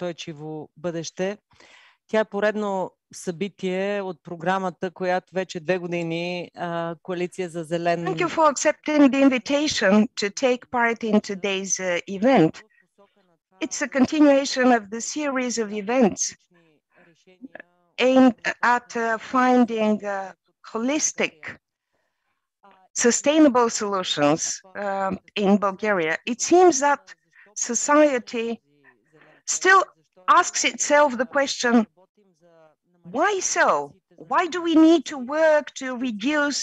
устойчиво бъдеще. Тя е поредно събитие от програмата, която вече 2 години Коалиция за зелен. Thank you for accepting the invitation to take part in today's event. It's a continuation of the series of events aimed at finding holistic, sustainable solutions in Bulgaria. It seems that society still asks itself the question, why so? Why do we need to work to reduce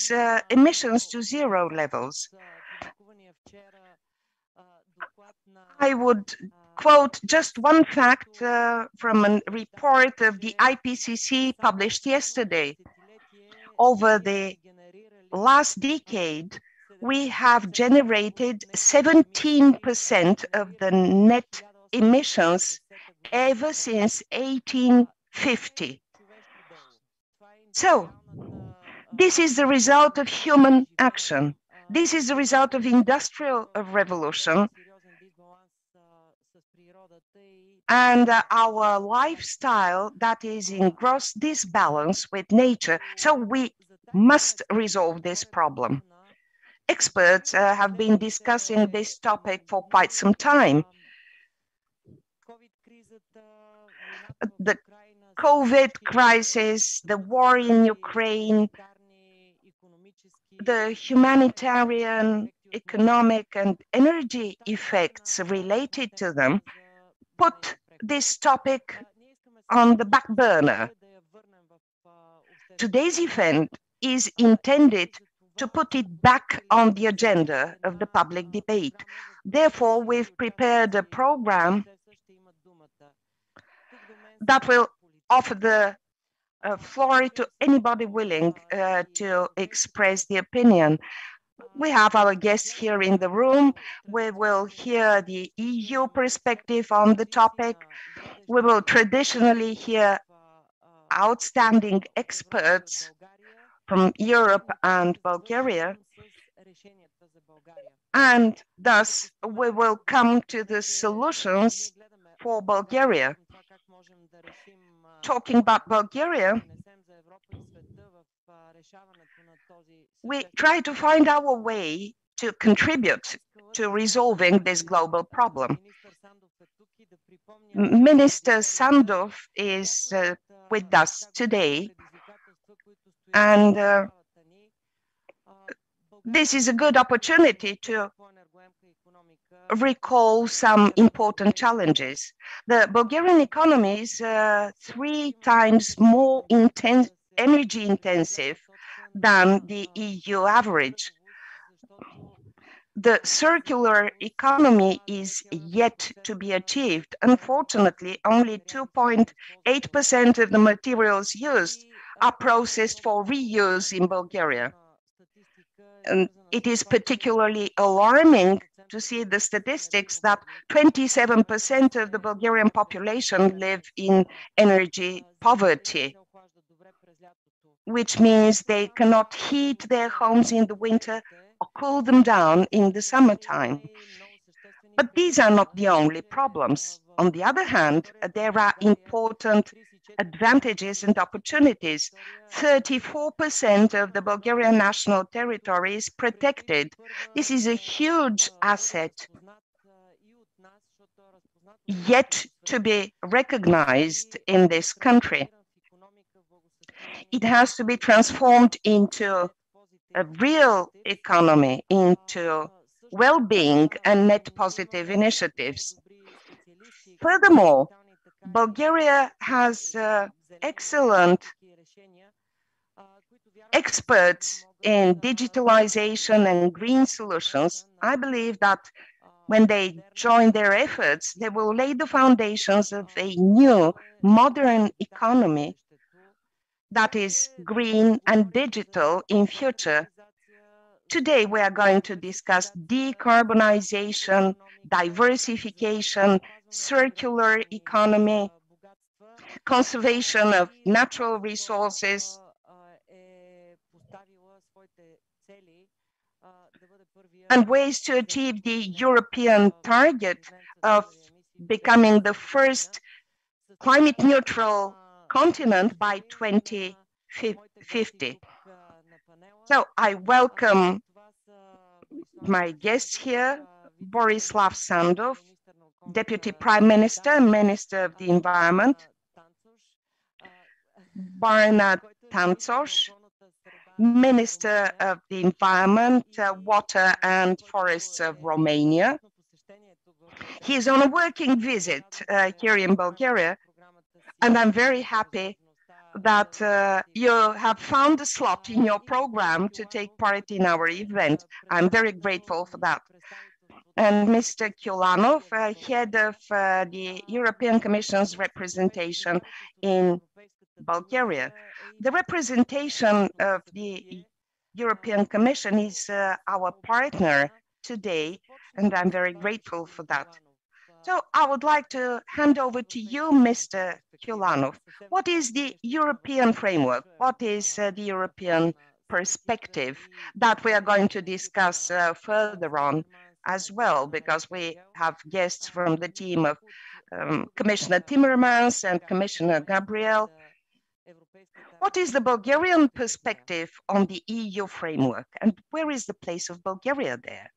emissions to zero levels? I would quote just one fact from a report of the Ipcc published yesterday. Over the last decade, we have generated 17% of the net emissions ever since 1850. So, this is the result of human action. This is the result of industrial revolution and our lifestyle that is in gross disbalance with nature. So we must resolve this problem. Experts have been discussing this topic for quite some time. The COVID crisis, the war in Ukraine, the humanitarian, economic, and energy effects related to them put this topic on the back burner. Today's event is intended to put it back on the agenda of the public debate. Therefore, we've prepared a program that will offer the floor to anybody willing to express the opinion. We have our guests here in the room. We will hear the EU perspective on the topic. We will traditionally hear outstanding experts from Europe and Bulgaria. And thus, we will come to the solutions for Bulgaria. Talking about Bulgaria, we try to find our way to contribute to resolving this global problem. Minister Sandov is with us today, and this is a good opportunity to recall some important challenges. The Bulgarian economy is 3 times more energy intensive than the EU average. The circular economy is yet to be achieved. Unfortunately, only 2.8% of the materials used are processed for reuse in Bulgaria. And it is particularly alarming to see the statistics that 27% of the Bulgarian population live in energy poverty, which means they cannot heat their homes in the winter or cool them down in the summertime. But these are not the only problems. On the other hand, there are important advantages and opportunities. 34% of the Bulgarian national territory is protected. This is a huge asset yet to be recognized in this country. It has to be transformed into a real economy, into well-being and net positive initiatives. Furthermore, Bulgaria has excellent experts in digitalization and green solutions. I believe that when they join their efforts, they will lay the foundations of a new, modern economy that is green and digital in future. Today, we are going to discuss decarbonization, diversification, circular economy, conservation of natural resources, and ways to achieve the European target of becoming the first climate neutral continent by 2050. So I welcome my guests here, Borislav Sandov, Deputy Prime Minister, Minister of the Environment, Barna Tánczos, Minister of the Environment, Water and Forests of Romania. He is on a working visit here in Bulgaria, and I'm very happy that you have found a slot in your program to take part in our event. I'm very grateful for that. And Mr. Kulanov, head of the European Commission's representation in Bulgaria. The representation of the European Commission is our partner today, and I'm very grateful for that. So I would like to hand over to you, Mr. Kulanov. What is the European framework? What is the European perspective that we are going to discuss further on as well, because we have guests from the team of Commissioner Timmermans and Commissioner Gabriel. What is the Bulgarian perspective on the EU framework, and where is the place of Bulgaria there?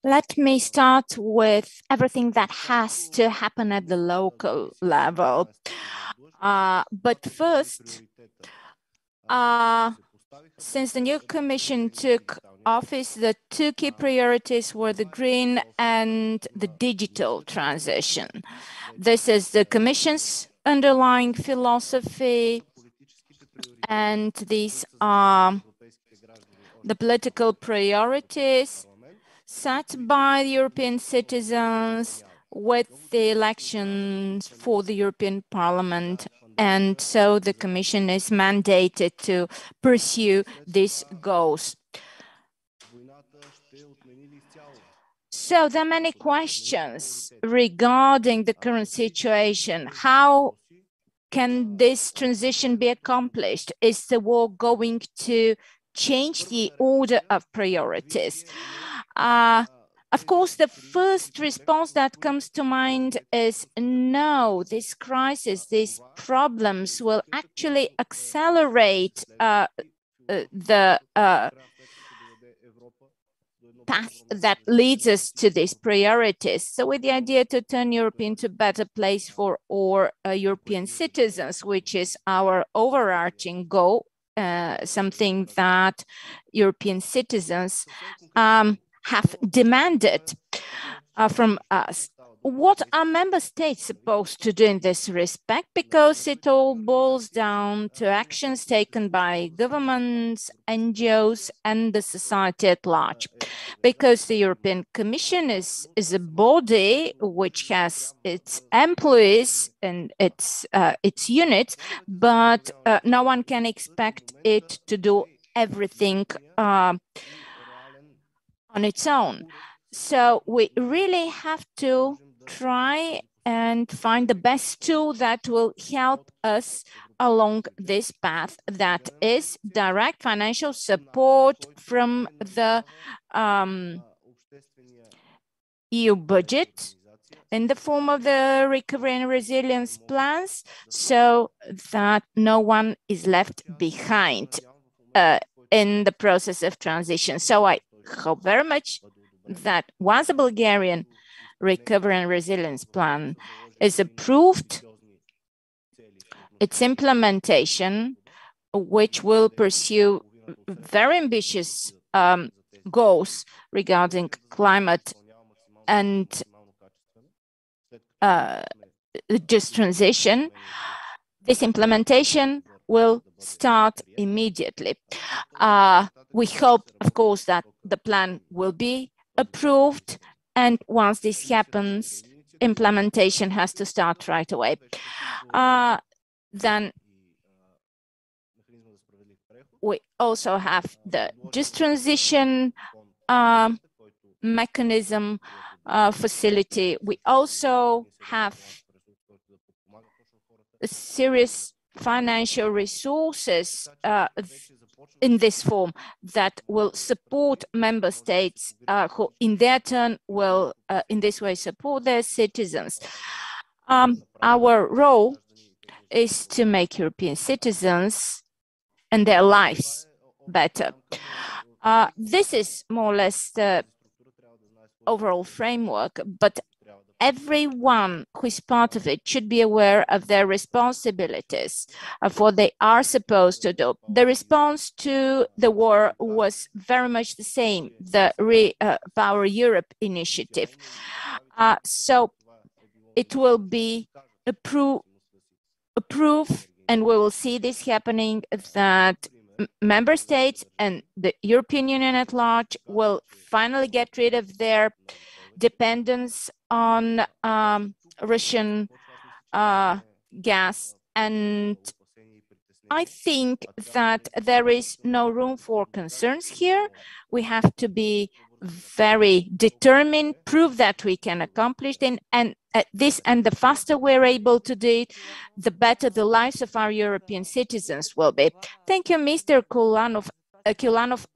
Let me start with everything that has to happen at the local level. But first, since the new Commission took office, the two key priorities were the green and the digital transition. This is the Commission's underlying philosophy, and these are the political priorities set by the European citizens with the elections for the European Parliament. And so the Commission is mandated to pursue these goals. So there are many questions regarding the current situation. How can this transition be accomplished? Is the war going to change the order of priorities? Of course, the first response that comes to mind is no, this crisis, these problems will actually accelerate the path that leads us to these priorities. So with the idea to turn Europe into a better place for all European citizens, which is our overarching goal, something that European citizens have demanded from us. What are member states supposed to do in this respect? Because it all boils down to actions taken by governments, NGOs, and the society at large. Because the European Commission is a body which has its employees and its units, but no one can expect it to do everything on its own. So we really have to try and find the best tool that will help us along this path, that is direct financial support from the EU budget in the form of the recovery and resilience plans, so that no one is left behind in the process of transition. So I hope very much that once the Bulgarian Recovery and Resilience Plan is approved, its implementation, which will pursue very ambitious goals regarding climate and just transition, this implementation will start immediately. We hope, of course, that the plan will be approved, and once this happens, implementation has to start right away. Then we also have the just transition mechanism, facility. We also have serious financial resources in this form that will support member states who in their turn will in this way support their citizens. Our role is to make European citizens and their lives better. This is more or less the overall framework, but everyone who is part of it should be aware of their responsibilities, of what they are supposed to do. The response to the war was very much the same, the Repower Europe initiative. So it will be a proof, and we will see this happening, that member states and the European Union at large will finally get rid of their dependence on Russian gas. And I think that there is no room for concerns here. We have to be very determined, prove that we can accomplish it, and the faster we're able to do it, the better the lives of our European citizens will be. Thank you, Mr. Kulanov.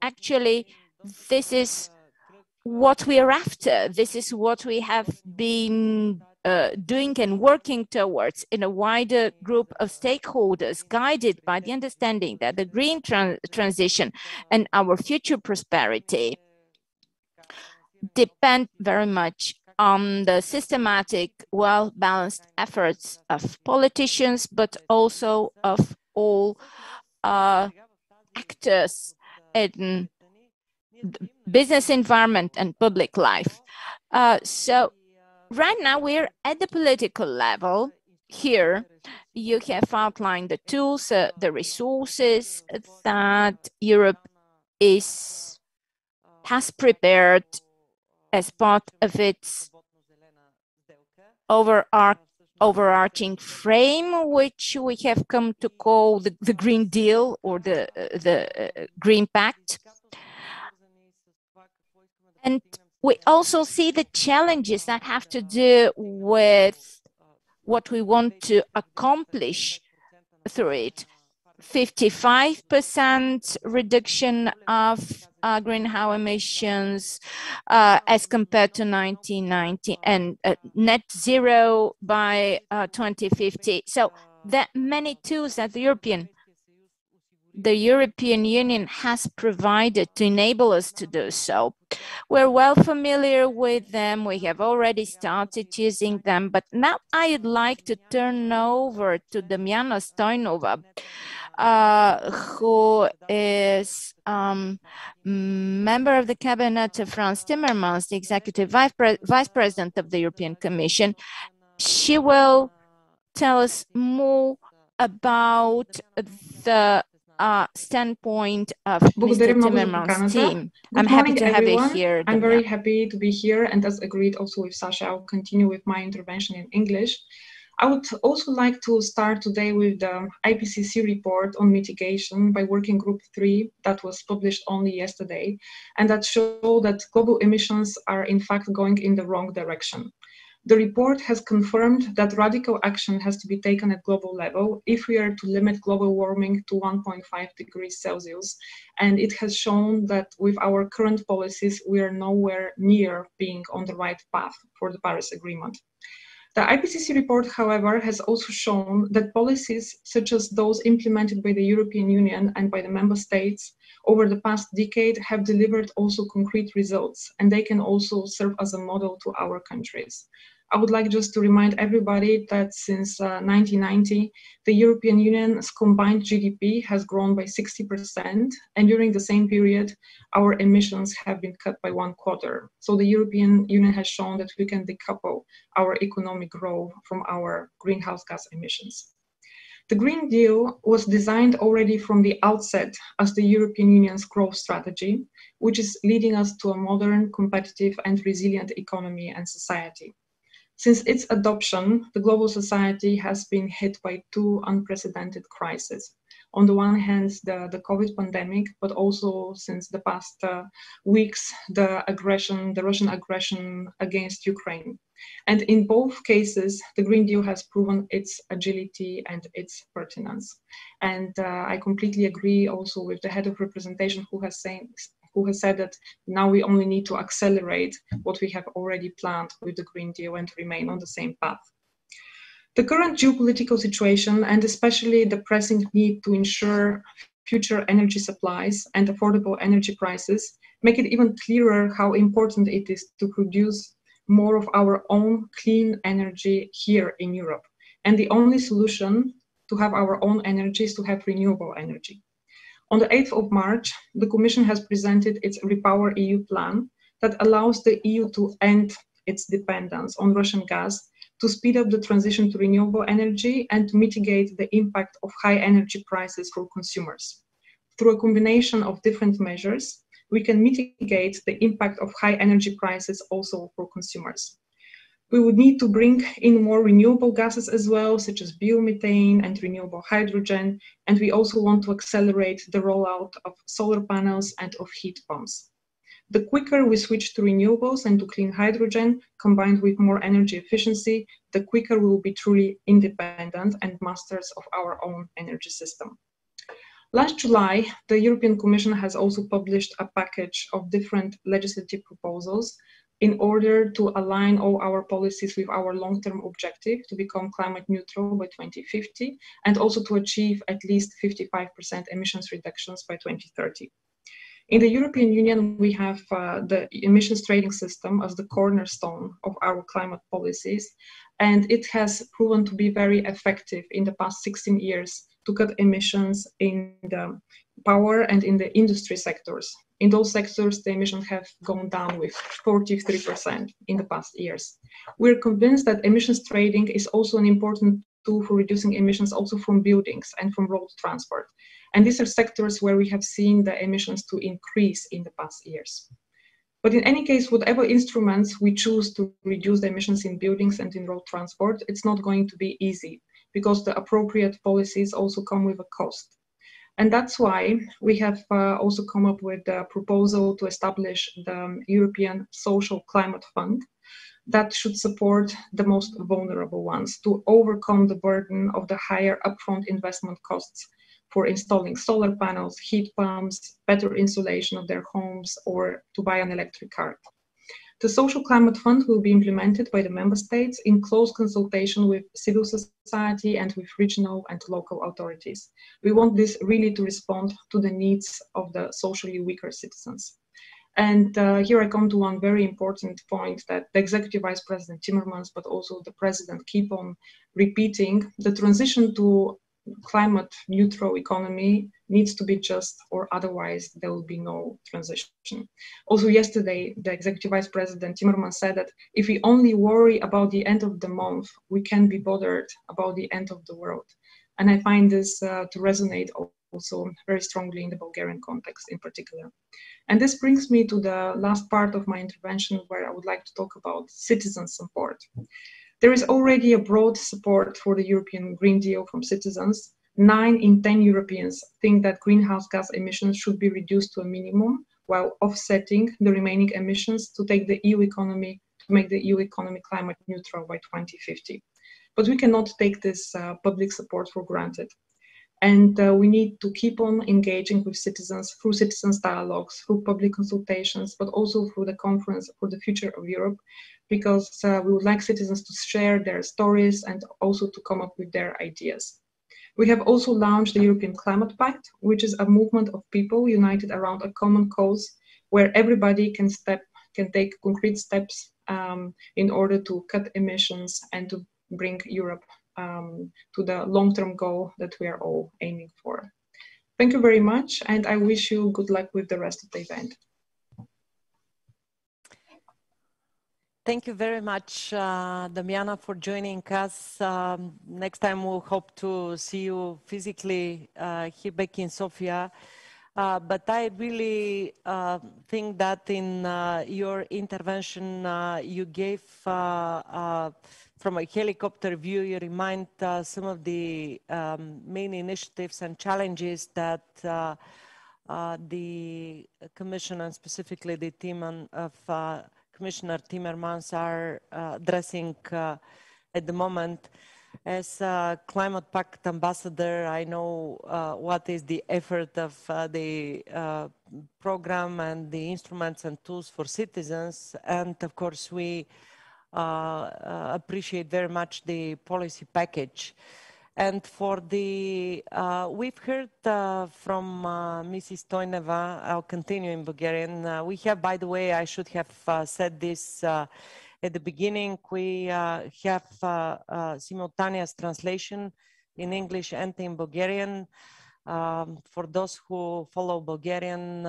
Actually, this is what we are after. This is what we have been doing and working towards in a wider group of stakeholders, guided by the understanding that the green transition and our future prosperity depend very much on the systematic, well-balanced efforts of politicians, but also of all actors in the business environment and public life. So right now we're at the political level. Here you have outlined the tools, the resources that Europe has prepared as part of its overarching frame, which we have come to call the Green Deal or the Green Pact. And we also see the challenges that have to do with what we want to accomplish through it. 55% reduction of greenhouse emissions as compared to 1990, and net zero by 2050. So there are many tools that the European Union has provided to enable us to do so. We're well familiar with them. We have already started using them. But now I'd like to turn over to Damyana Stoynova, who is member of the cabinet of Frans Timmermans, the executive vice president of the European Commission. She will tell us more about the standpoint of Mr. Timmermans' team. I'm happy to have you here. I'm very happy to be here, and as agreed also with Sasha, I'll continue with my intervention in English. I would also like to start today with the Ipcc report on mitigation by Working Group 3 that was published only yesterday, and that showed that global emissions are in fact going in the wrong direction. The report has confirmed that radical action has to be taken at global level if we are to limit global warming to 1.5 degrees Celsius, and it has shown that with our current policies we are nowhere near being on the right path for the Paris Agreement. The Ipcc report, however, has also shown that policies such as those implemented by the European Union and by the member states over the past decade have delivered also concrete results, and they can also serve as a model to our countries. I would like just to remind everybody that since 1990, the European Union's combined GDP has grown by 60%, and during the same period, our emissions have been cut by 1/4. So the European Union has shown that we can decouple our economic growth from our greenhouse gas emissions. The Green Deal was designed already from the outset as the European Union's growth strategy, which is leading us to a modern, competitive, and resilient economy and society. Since its adoption, the global society has been hit by two unprecedented crises. On the one hand, the COVID pandemic, but also since the past weeks, the Russian aggression against Ukraine. And in both cases, the Green Deal has proven its agility and its pertinence. And I completely agree also with the head of representation who has said that now we only need to accelerate what we have already planned with the Green Deal and remain on the same path. The current geopolitical situation, and especially the pressing need to ensure future energy supplies and affordable energy prices, make it even clearer how important it is to produce more of our own clean energy here in Europe. And the only solution to have our own energy is to have renewable energy. On the 8th of March, the Commission has presented its Repower EU plan that allows the EU to end its dependence on Russian gas, to speed up the transition to renewable energy and to mitigate the impact of high energy prices for consumers. Through a combination of different measures, we can mitigate the impact of high energy prices also for consumers. We would need to bring in more renewable gases as well, such as biomethane and renewable hydrogen, and we also want to accelerate the rollout of solar panels and of heat pumps. The quicker we switch to renewables and to clean hydrogen, combined with more energy efficiency, the quicker we will be truly independent and masters of our own energy system. Last July, the European Commission has also published a package of different legislative proposals in order to align all our policies with our long-term objective to become climate neutral by 2050 and also to achieve at least 55% emissions reductions by 2030. In the European Union, we have the emissions trading system as the cornerstone of our climate policies, and it has proven to be very effective in the past 16 years to cut emissions in the power and in the industry sectors. In those sectors, the emissions have gone down with 43% in the past years. We're convinced that emissions trading is also an important tool for reducing emissions also from buildings and from road transport. And these are sectors where we have seen the emissions to increase in the past years. But in any case, whatever instruments we choose to reduce the emissions in buildings and in road transport, it's not going to be easy because the appropriate policies also come with a cost. And that's why we have also come up with a proposal to establish the European Social Climate Fund that should support the most vulnerable ones to overcome the burden of the higher upfront investment costs for installing solar panels, heat pumps, better insulation of their homes, or to buy an electric car. The Social Climate Fund will be implemented by the member states in close consultation with civil society and with regional and local authorities. We want this really to respond to the needs of the socially weaker citizens. And here I come to one very important point that the Executive Vice President Timmermans, but also the President keep on repeating. The transition to climate neutral economy needs to be just, or otherwise there will be no transition. Also yesterday, the Executive Vice President Timmermans said that if we only worry about the end of the month, we can be bothered about the end of the world. And I find this to resonate also very strongly in the Bulgarian context in particular. And this brings me to the last part of my intervention where I would like to talk about citizen support. There is already a broad support for the European Green Deal from citizens. 9 in 10 Europeans think that greenhouse gas emissions should be reduced to a minimum while offsetting the remaining emissions to make the EU economy climate neutral by 2050. But we cannot take this public support for granted. And we need to keep on engaging with citizens through citizens' dialogues, through public consultations, but also through the Conference for the Future of Europe, because we would like citizens to share their stories and also to come up with their ideas. We have also launched the European Climate Pact, which is a movement of people united around a common cause where everybody can take concrete steps in order to cut emissions and to bring Europe to the long-term goal that we are all aiming for. Thank you very much, and I wish you good luck with the rest of the event. Thank you very much, Damyana, for joining us. Next time we'll hope to see you physically here back in Sofia. But I really think that in your intervention, you gave, from a helicopter view, you remind some of the main initiatives and challenges that the Commission, and specifically the team of Commissioner Timmermans, are addressing at the moment. As Climate Pact ambassador, I know what is the effort of the program and the instruments and tools for citizens. And of course, we appreciate very much the policy package. And for the, we've heard from Mrs. Stoynova, I'll continue in Bulgarian. We have, by the way, I should have said this at the beginning, we have simultaneous translation in English and in Bulgarian. For those who follow Bulgarian,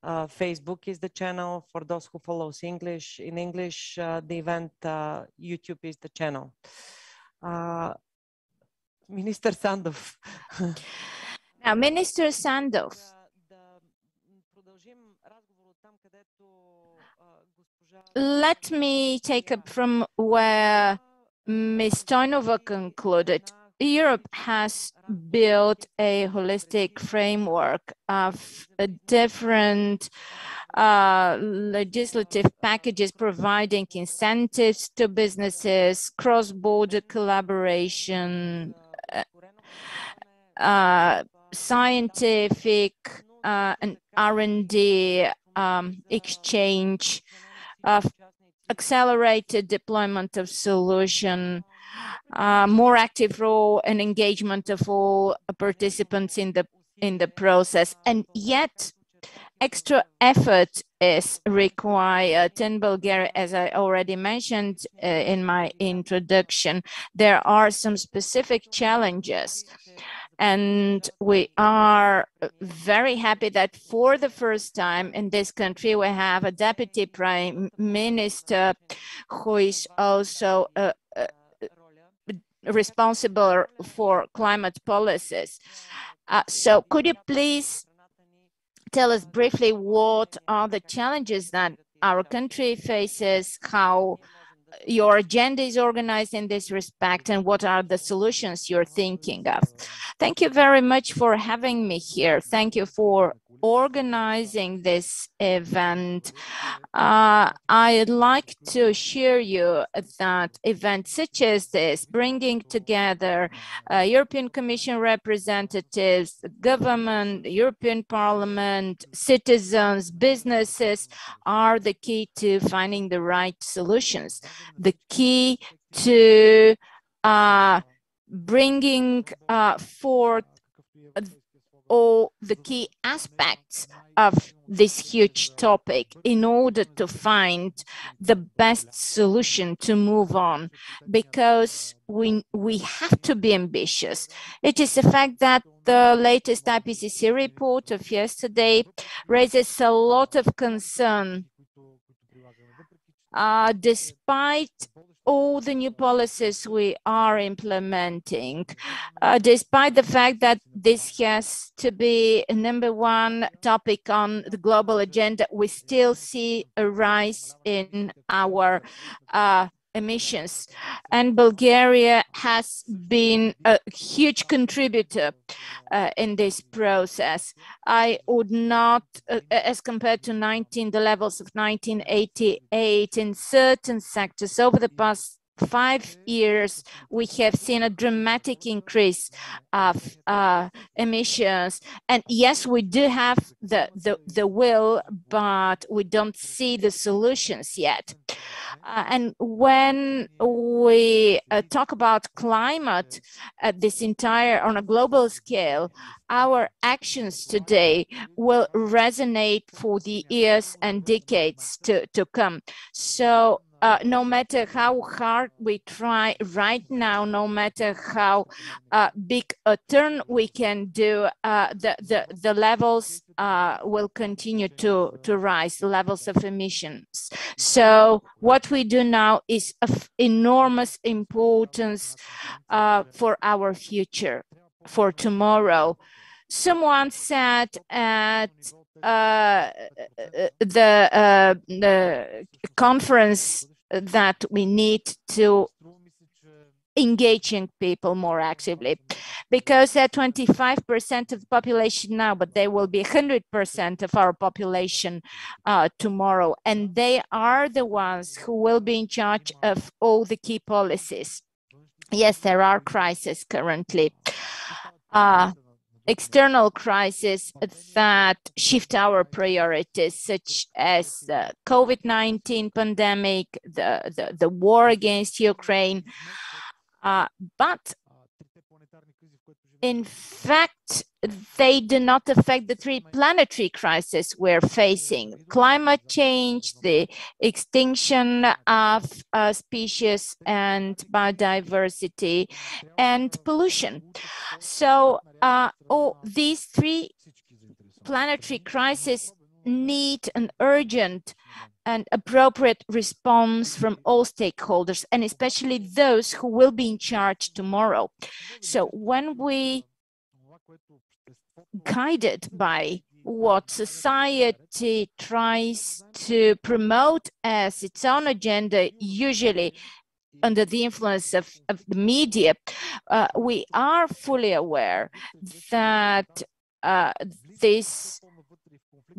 Facebook is the channel. For those who follows English, in English, the event, YouTube is the channel. Minister Sandov. Now, Minister Sandov. Let me take up from where Ms. Stoynova concluded. Europe has built a holistic framework of different legislative packages providing incentives to businesses, cross-border collaboration, scientific and R&D exchange, accelerated deployment of solution, more active role and engagement of all participants in the process, and yet extra effort is required in Bulgaria. As I already mentioned in my introduction, there are some specific challenges. And we are very happy that for the first time in this country, we have a Deputy Prime Minister who is also responsible for climate policies. So could you please tell us briefly what are the challenges that our country faces, how your agenda is organized in this respect, and what are the solutions you're thinking of? Thank you very much for having me here. Thank you for organizing this event. I'd like to share you that events such as this, bringing together European Commission representatives, government, European Parliament, citizens, businesses, are the key to finding the right solutions, the key to bringing forth all the key aspects of this huge topic in order to find the best solution to move on, because we have to be ambitious. It is a fact that the latest IPCC report of yesterday raises a lot of concern. Despite all the new policies we are implementing, despite the fact that this has to be a #1 topic on the global agenda, we still see a rise in our emissions. And Bulgaria has been a huge contributor in this process. I would not, as compared to the levels of 1988, in certain sectors over the past 5 years, we have seen a dramatic increase of emissions. And yes, we do have the will, but we don't see the solutions yet. And when we talk about climate on a global scale, our actions today will resonate for the years and decades to come. So no matter how hard we try right now, no matter how big a turn we can do, the levels will continue to rise, the levels of emissions. So what we do now is of enormous importance for our future, for tomorrow. someone said at the conference that we need to engaging people more actively, because they're 25% of the population now, but they will be 100% of our population tomorrow, and they are the ones who will be in charge of all the key policies. Yes, there are crises currently, external crises that shift our priorities, such as the COVID-19 pandemic, the war against Ukraine. But in fact, they do not affect the three planetary crises we're facing: climate change, the extinction of species and biodiversity, and pollution. So all these three planetary crises need an urgent and appropriate response from all stakeholders, and especially those who will be in charge tomorrow. So when we, guided by what society tries to promote as its own agenda, usually under the influence of the media, we are fully aware that this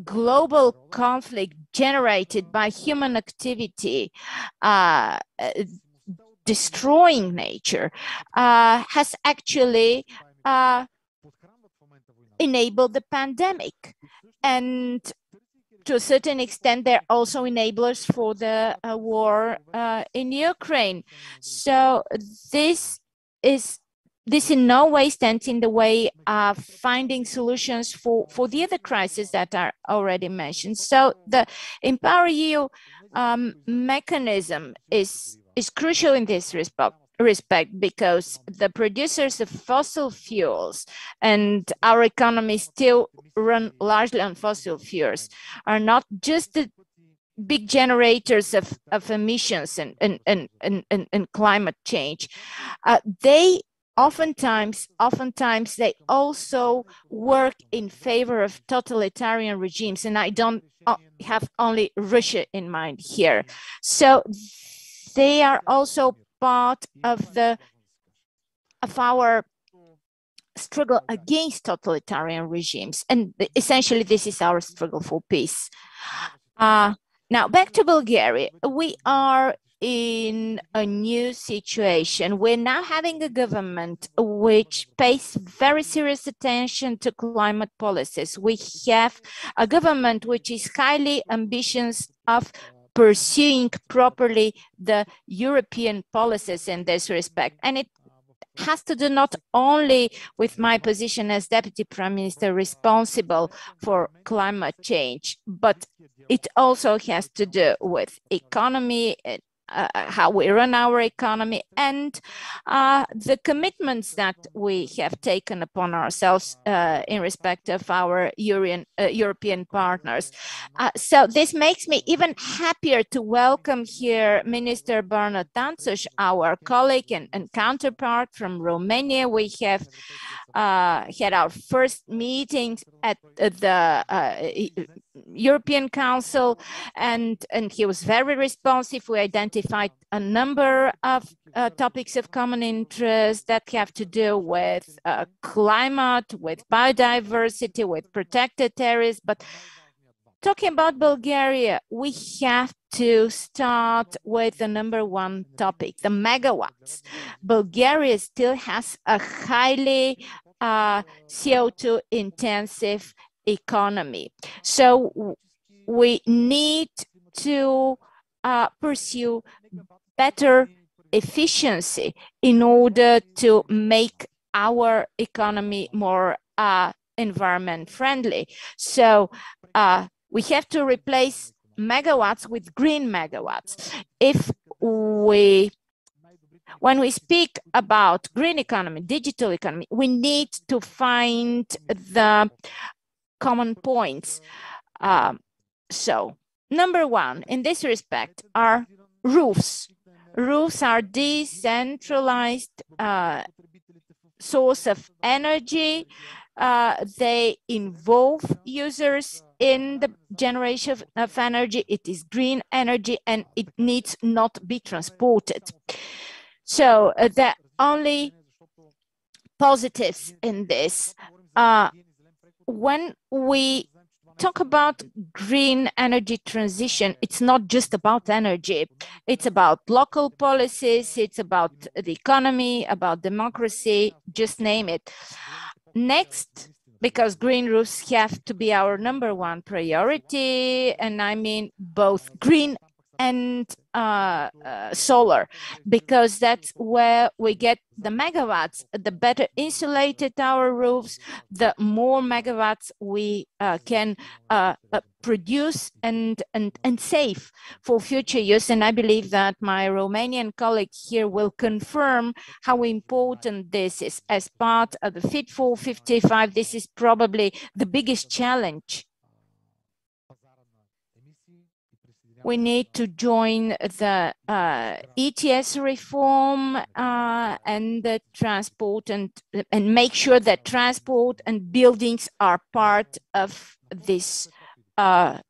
global conflict generated by human activity, destroying nature, has actually enabled the pandemic. And to a certain extent, they're also enablers for the war in Ukraine. So this in no way stands in the way of finding solutions for the other crises that are already mentioned. So the Empower EU mechanism is crucial in this respect, because the producers of fossil fuels, and our economy still run largely on fossil fuels, are not just the big generators of emissions and climate change. They oftentimes they also work in favor of totalitarian regimes, and I don't have only Russia in mind here. So they are also part of our struggle against totalitarian regimes, and essentially this is our struggle for peace. Now back to Bulgaria. We are in a new situation. We're now having a government which pays very serious attention to climate policies. We have a government which is highly ambitious of pursuing properly the European policies in this respect. And it has to do not only with my position as Deputy Prime Minister responsible for climate change, but it also has to do with economy, how we run our economy, and the commitments that we have taken upon ourselves in respect of our European partners. So this makes me even happier to welcome here Minister Barna Tánczos, our colleague and counterpart from Romania. We have had our first meetings at the European Council, and he was very responsive. We identified a number of topics of common interest that have to do with climate, with biodiversity, with protected areas. But talking about Bulgaria, we have to start with the number one topic, the megawatts. Bulgaria still has a highly CO2 intensive economy. So we need to pursue better efficiency in order to make our economy more environment friendly. So we have to replace megawatts with green megawatts. When we speak about green economy, digital economy, we need to find the common points. So number one in this respect are roofs. Roofs are decentralized source of energy they involve users in the generation of energy. It is green energy and it needs not be transported. So there are only positives in this. When we talk about green energy transition, it's not just about energy. It's about local policies, it's about the economy, about democracy, just name it. Next, because green roofs have to be our #1 priority, and I mean both green and solar, because that's where we get the megawatts. The better insulated our roofs, the more megawatts we can produce and save for future use. And I believe that my Romanian colleague here will confirm how important this is. As part of the Fit for 55, this is probably the biggest challenge. We need to join the ETS reform and the transport and make sure that transport and buildings are part of this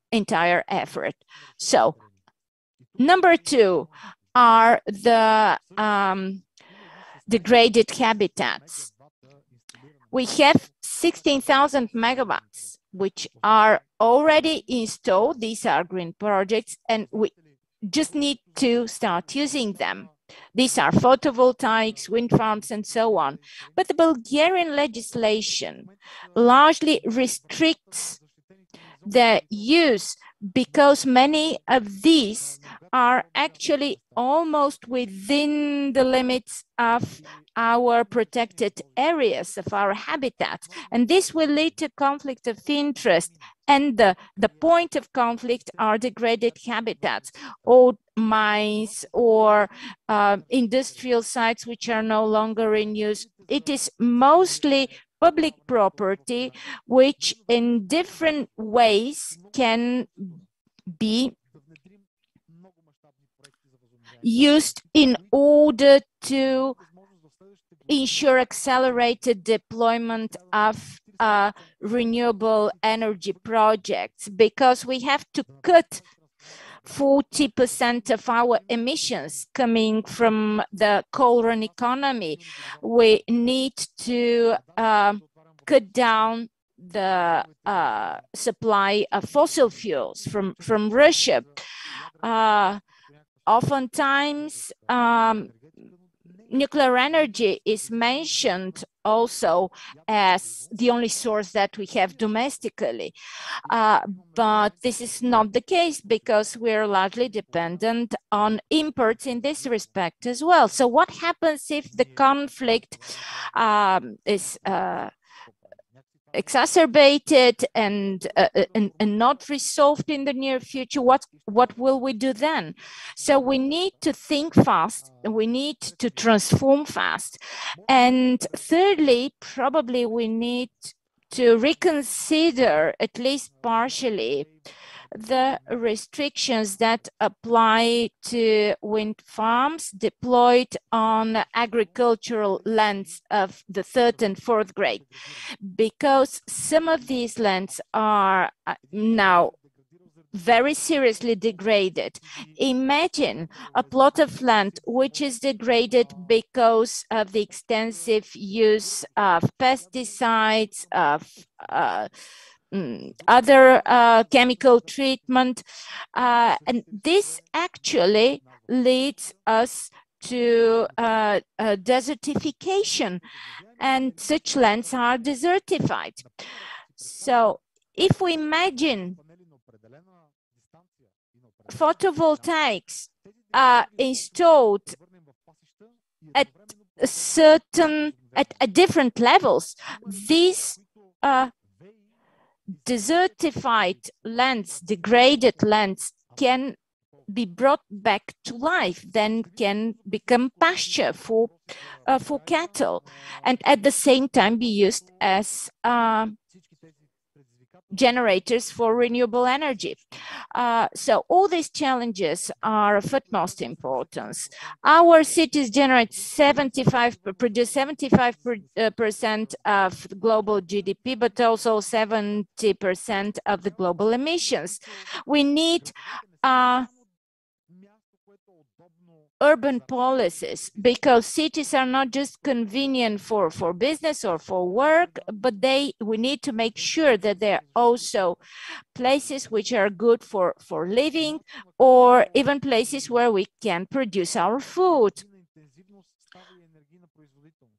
entire effort. So, #2 are the degraded habitats. We have 16,000 megawatts which are already installed. These are green projects, and we just need to start using them. These are photovoltaics, wind farms, and so on. But the Bulgarian legislation largely restricts the use because many of these are actually almost within the limits of our protected areas, of our habitats. And this will lead to conflict of interest. And the point of conflict are degraded habitats, old mines or industrial sites which are no longer in use. It is mostly public property, which in different ways can be used in order to ensure accelerated deployment of renewable energy projects, because we have to cut 40% of our emissions coming from the coal run economy. We need to cut down the supply of fossil fuels from Russia. Oftentimes, nuclear energy is mentioned also as the only source that we have domestically. But this is not the case, because we're largely dependent on imports in this respect as well. So what happens if the conflict is exacerbated and not resolved in the near future? What will we do then? So we need to think fast, we need to transform fast. And thirdly, probably we need to reconsider, at least partially, the restrictions that apply to wind farms deployed on agricultural lands of the 3rd and 4th grade, because some of these lands are now very seriously degraded. Imagine a plot of land which is degraded because of the extensive use of pesticides, of other chemical treatment, and this actually leads us to desertification, and such lands are desertified. So if we imagine photovoltaics installed at different levels, these desertified lands, degraded lands, can be brought back to life, then can become pasture for cattle, and at the same time be used as generators for renewable energy. So all these challenges are of utmost importance. Our cities produce 75% of global GDP, but also 70% of the global emissions. We need urban policies, because cities are not just convenient for business or for work, but we need to make sure that they're also places which are good for living, or even places where we can produce our food.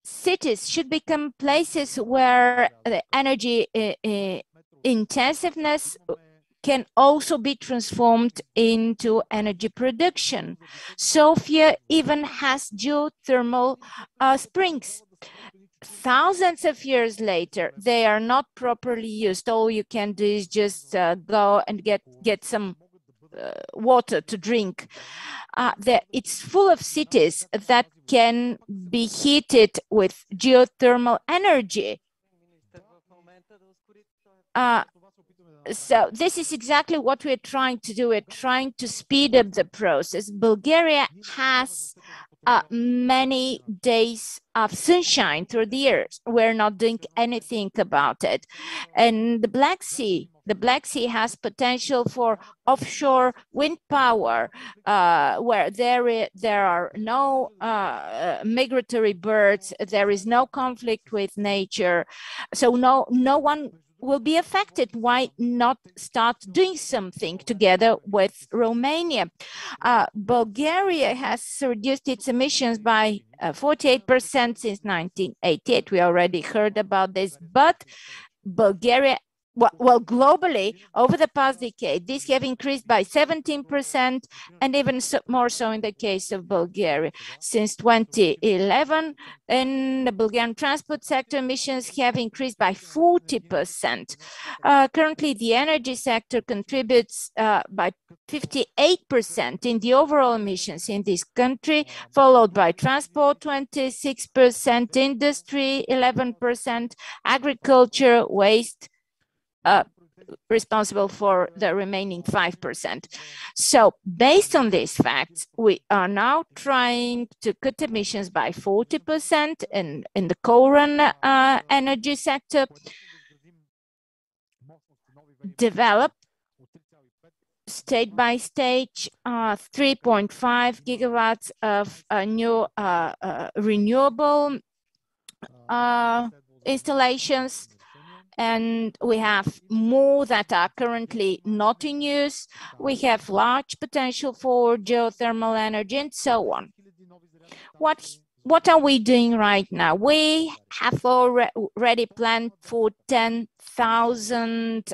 Cities should become places where the energy intensiveness can also be transformed into energy production. Sofia even has geothermal springs. Thousands of years later, they are not properly used. All you can do is just go and get some water to drink. It's full of cities that can be heated with geothermal energy. So this is exactly what we're trying to do. We're trying to speed up the process. Bulgaria has many days of sunshine through the years. We're not doing anything about it. And the Black Sea has potential for offshore wind power, where there are no migratory birds, there is no conflict with nature. So no one will be affected. Why not start doing something together with Romania? Bulgaria has reduced its emissions by 48% since 1988. We already heard about this, but Bulgaria, well, globally, over the past decade, these have increased by 17%, and even more so in the case of Bulgaria. Since 2011, in the Bulgarian transport sector, emissions have increased by 40%. Currently, the energy sector contributes by 58% in the overall emissions in this country, followed by transport, 26%, industry, 11%, agriculture, waste, responsible for the remaining 5%. So based on these facts, we are now trying to cut emissions by 40% in the current energy sector, develop state by state 3.5 gigawatts of new renewable installations, and we have more that are currently not in use. We have large potential for geothermal energy and so on. What are we doing right now? We have already planned for 10,000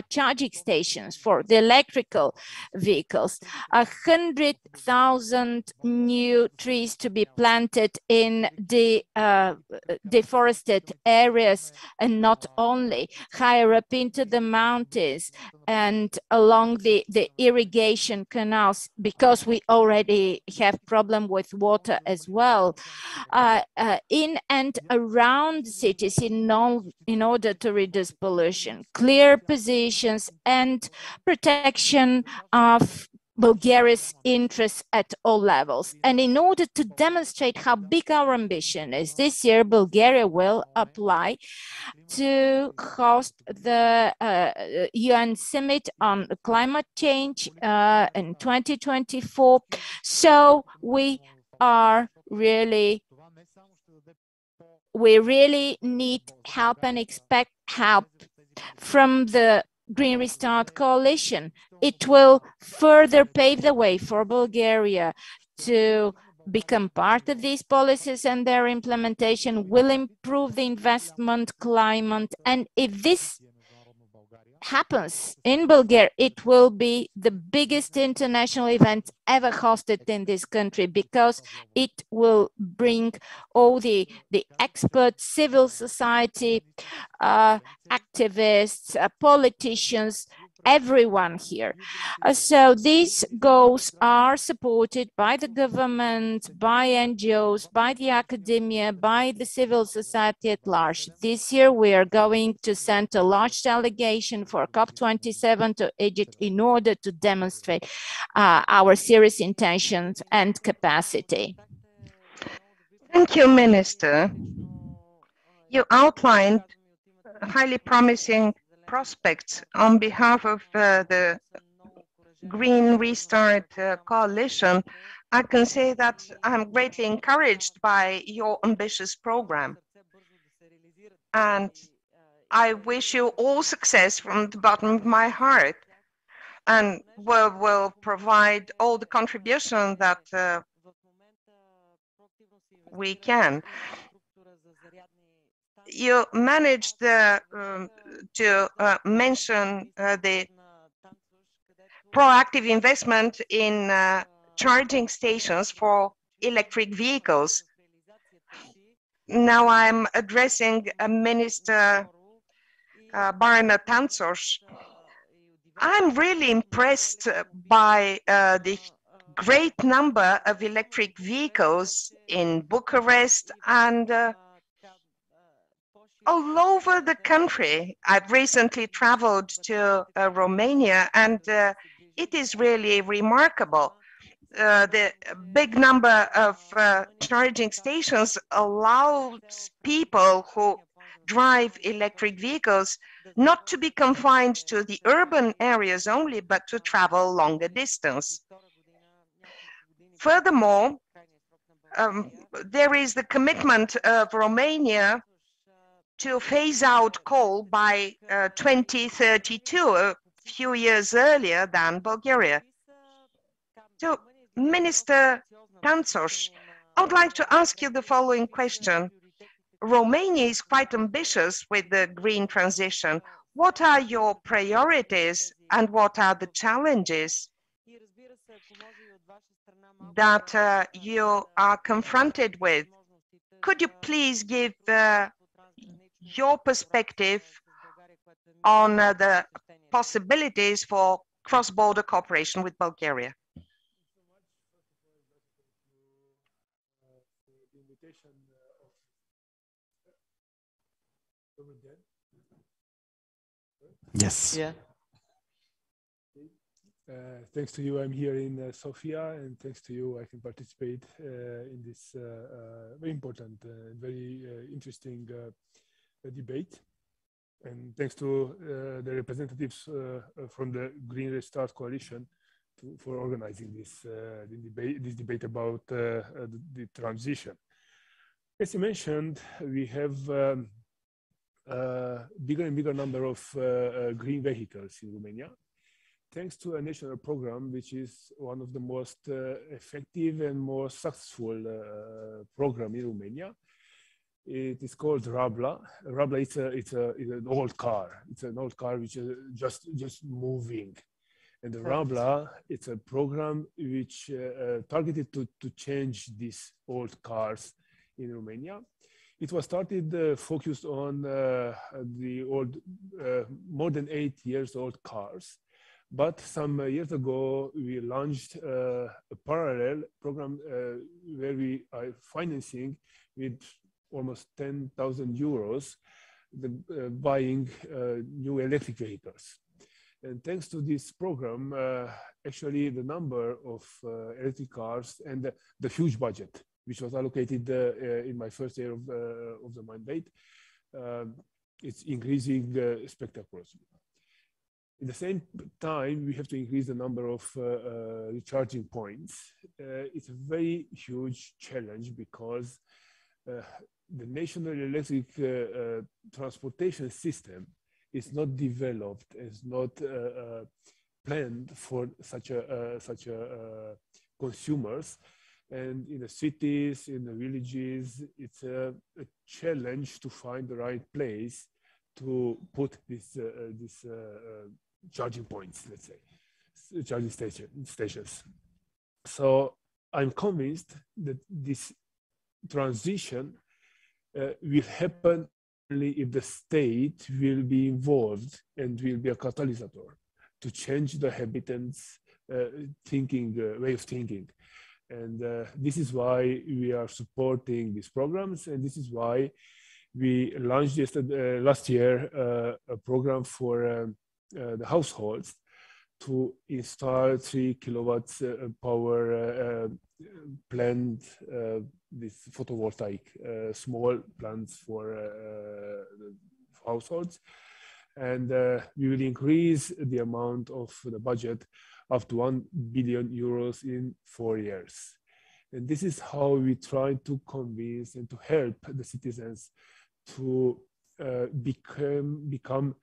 charging stations for the electrical vehicles, 100,000 new trees to be planted in the deforested areas, and not only higher up into the mountains and along the irrigation canals, because we already have problem with water as well. In and around cities in order to reduce pollution, clear positions and protection of Bulgaria's interests at all levels. And in order to demonstrate how big our ambition is, this year Bulgaria will apply to host the UN Summit on Climate Change in 2024. So we really need help and expect help from the Green Restart Coalition. It will further pave the way for Bulgaria to become part of these policies, and their implementation will improve the investment climate. And if this happens in Bulgaria, it will be the biggest international event ever hosted in this country, because it will bring all the experts, civil society, activists, politicians, everyone here. So these goals are supported by the government, by NGOs, by the academia, by the civil society at large. This year we are going to send a large delegation for COP27 to Egypt in order to demonstrate our serious intentions and capacity. Thank you, Minister. You outlined highly promising prospects on behalf of the Green Restart Coalition. I can say that I'm greatly encouraged by your ambitious program. And I wish you all success from the bottom of my heart. And will provide all the contribution that we can. You managed to mention the proactive investment in charging stations for electric vehicles. Now I'm addressing Minister Barna Tánczos. I'm really impressed by the great number of electric vehicles in Bucharest and all over the country. I've recently traveled to Romania, and it is really remarkable. The big number of charging stations allows people who drive electric vehicles not to be confined to the urban areas only, but to travel longer distance. Furthermore, there is the commitment of Romania to phase out coal by 2032, a few years earlier than Bulgaria. So, Minister Tánczos, I would like to ask you the following question. Romania is quite ambitious with the green transition. What are your priorities and what are the challenges that you are confronted with? Could you please give your perspective on the possibilities for cross-border cooperation with Bulgaria? Yes. Yeah. Thanks to you, I'm here in Sofia, and thanks to you, I can participate in this very important, very interesting debate. And thanks to the representatives from the Green Restart Coalition for organizing this debate about the transition. As you mentioned, we have bigger and bigger number of green vehicles in Romania, thanks to a national program, which is one of the most effective and more successful program in Romania. It is called Rabla. Rabla is an old car. It's an old car which is just moving. And the Rabla, it's a program which targeted to change these old cars in Romania. It was started focused on the old, more than 8 years old cars. But some years ago, we launched a parallel program where we are financing with almost 10,000 euros buying new electric vehicles. And thanks to this program, actually the number of electric cars and the huge budget, which was allocated in my first year of the mandate, it's increasing spectacularly. At the same time, we have to increase the number of recharging points. It's a very huge challenge because the national electric transportation system is not developed, is not planned for such a consumers. And in the cities, in the villages, it's a challenge to find the right place to put this charging points, let's say, charging stations. So I'm convinced that this transition will happen only if the state will be involved and will be a catalyst to change the habitants' way of thinking. And this is why we are supporting these programs, and this is why we launched last year a program for the households to install 3 kilowatts power plant, this photovoltaic small plants for households. And we will increase the amount of the budget up to 1 billion euros in 4 years. And this is how we try to convince and to help the citizens to become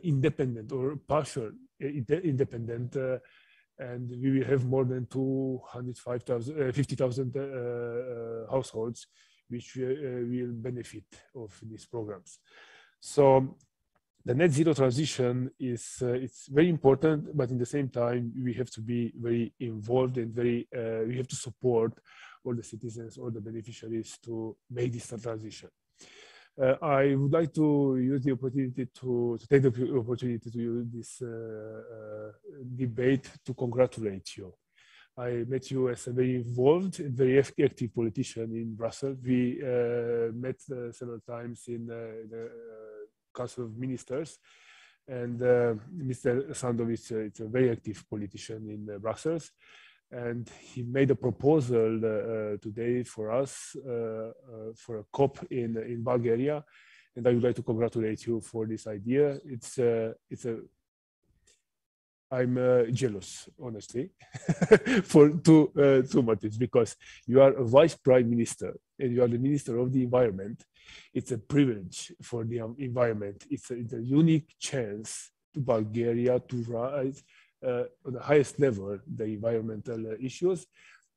independent or partial independent, and we will have more than 250,000 households which will benefit of these programs. So the net zero transition is it's very important, but in the same time we have to be very involved and we have to support all the citizens, all the beneficiaries to make this transition. I would like to use the opportunity to take the opportunity to use this debate to congratulate you. I met you as a very involved and very active politician in Brussels. We met several times in the Council of Ministers, and Mr. Sandov is a very active politician in Brussels. And he made a proposal today for us for a COP in Bulgaria, and I would like to congratulate you for this idea. I'm jealous, honestly, for two motives. Because you are a vice prime minister and you are the minister of the environment. It's a privilege for the environment. It's a unique chance to Bulgaria to rise on the highest level the environmental issues,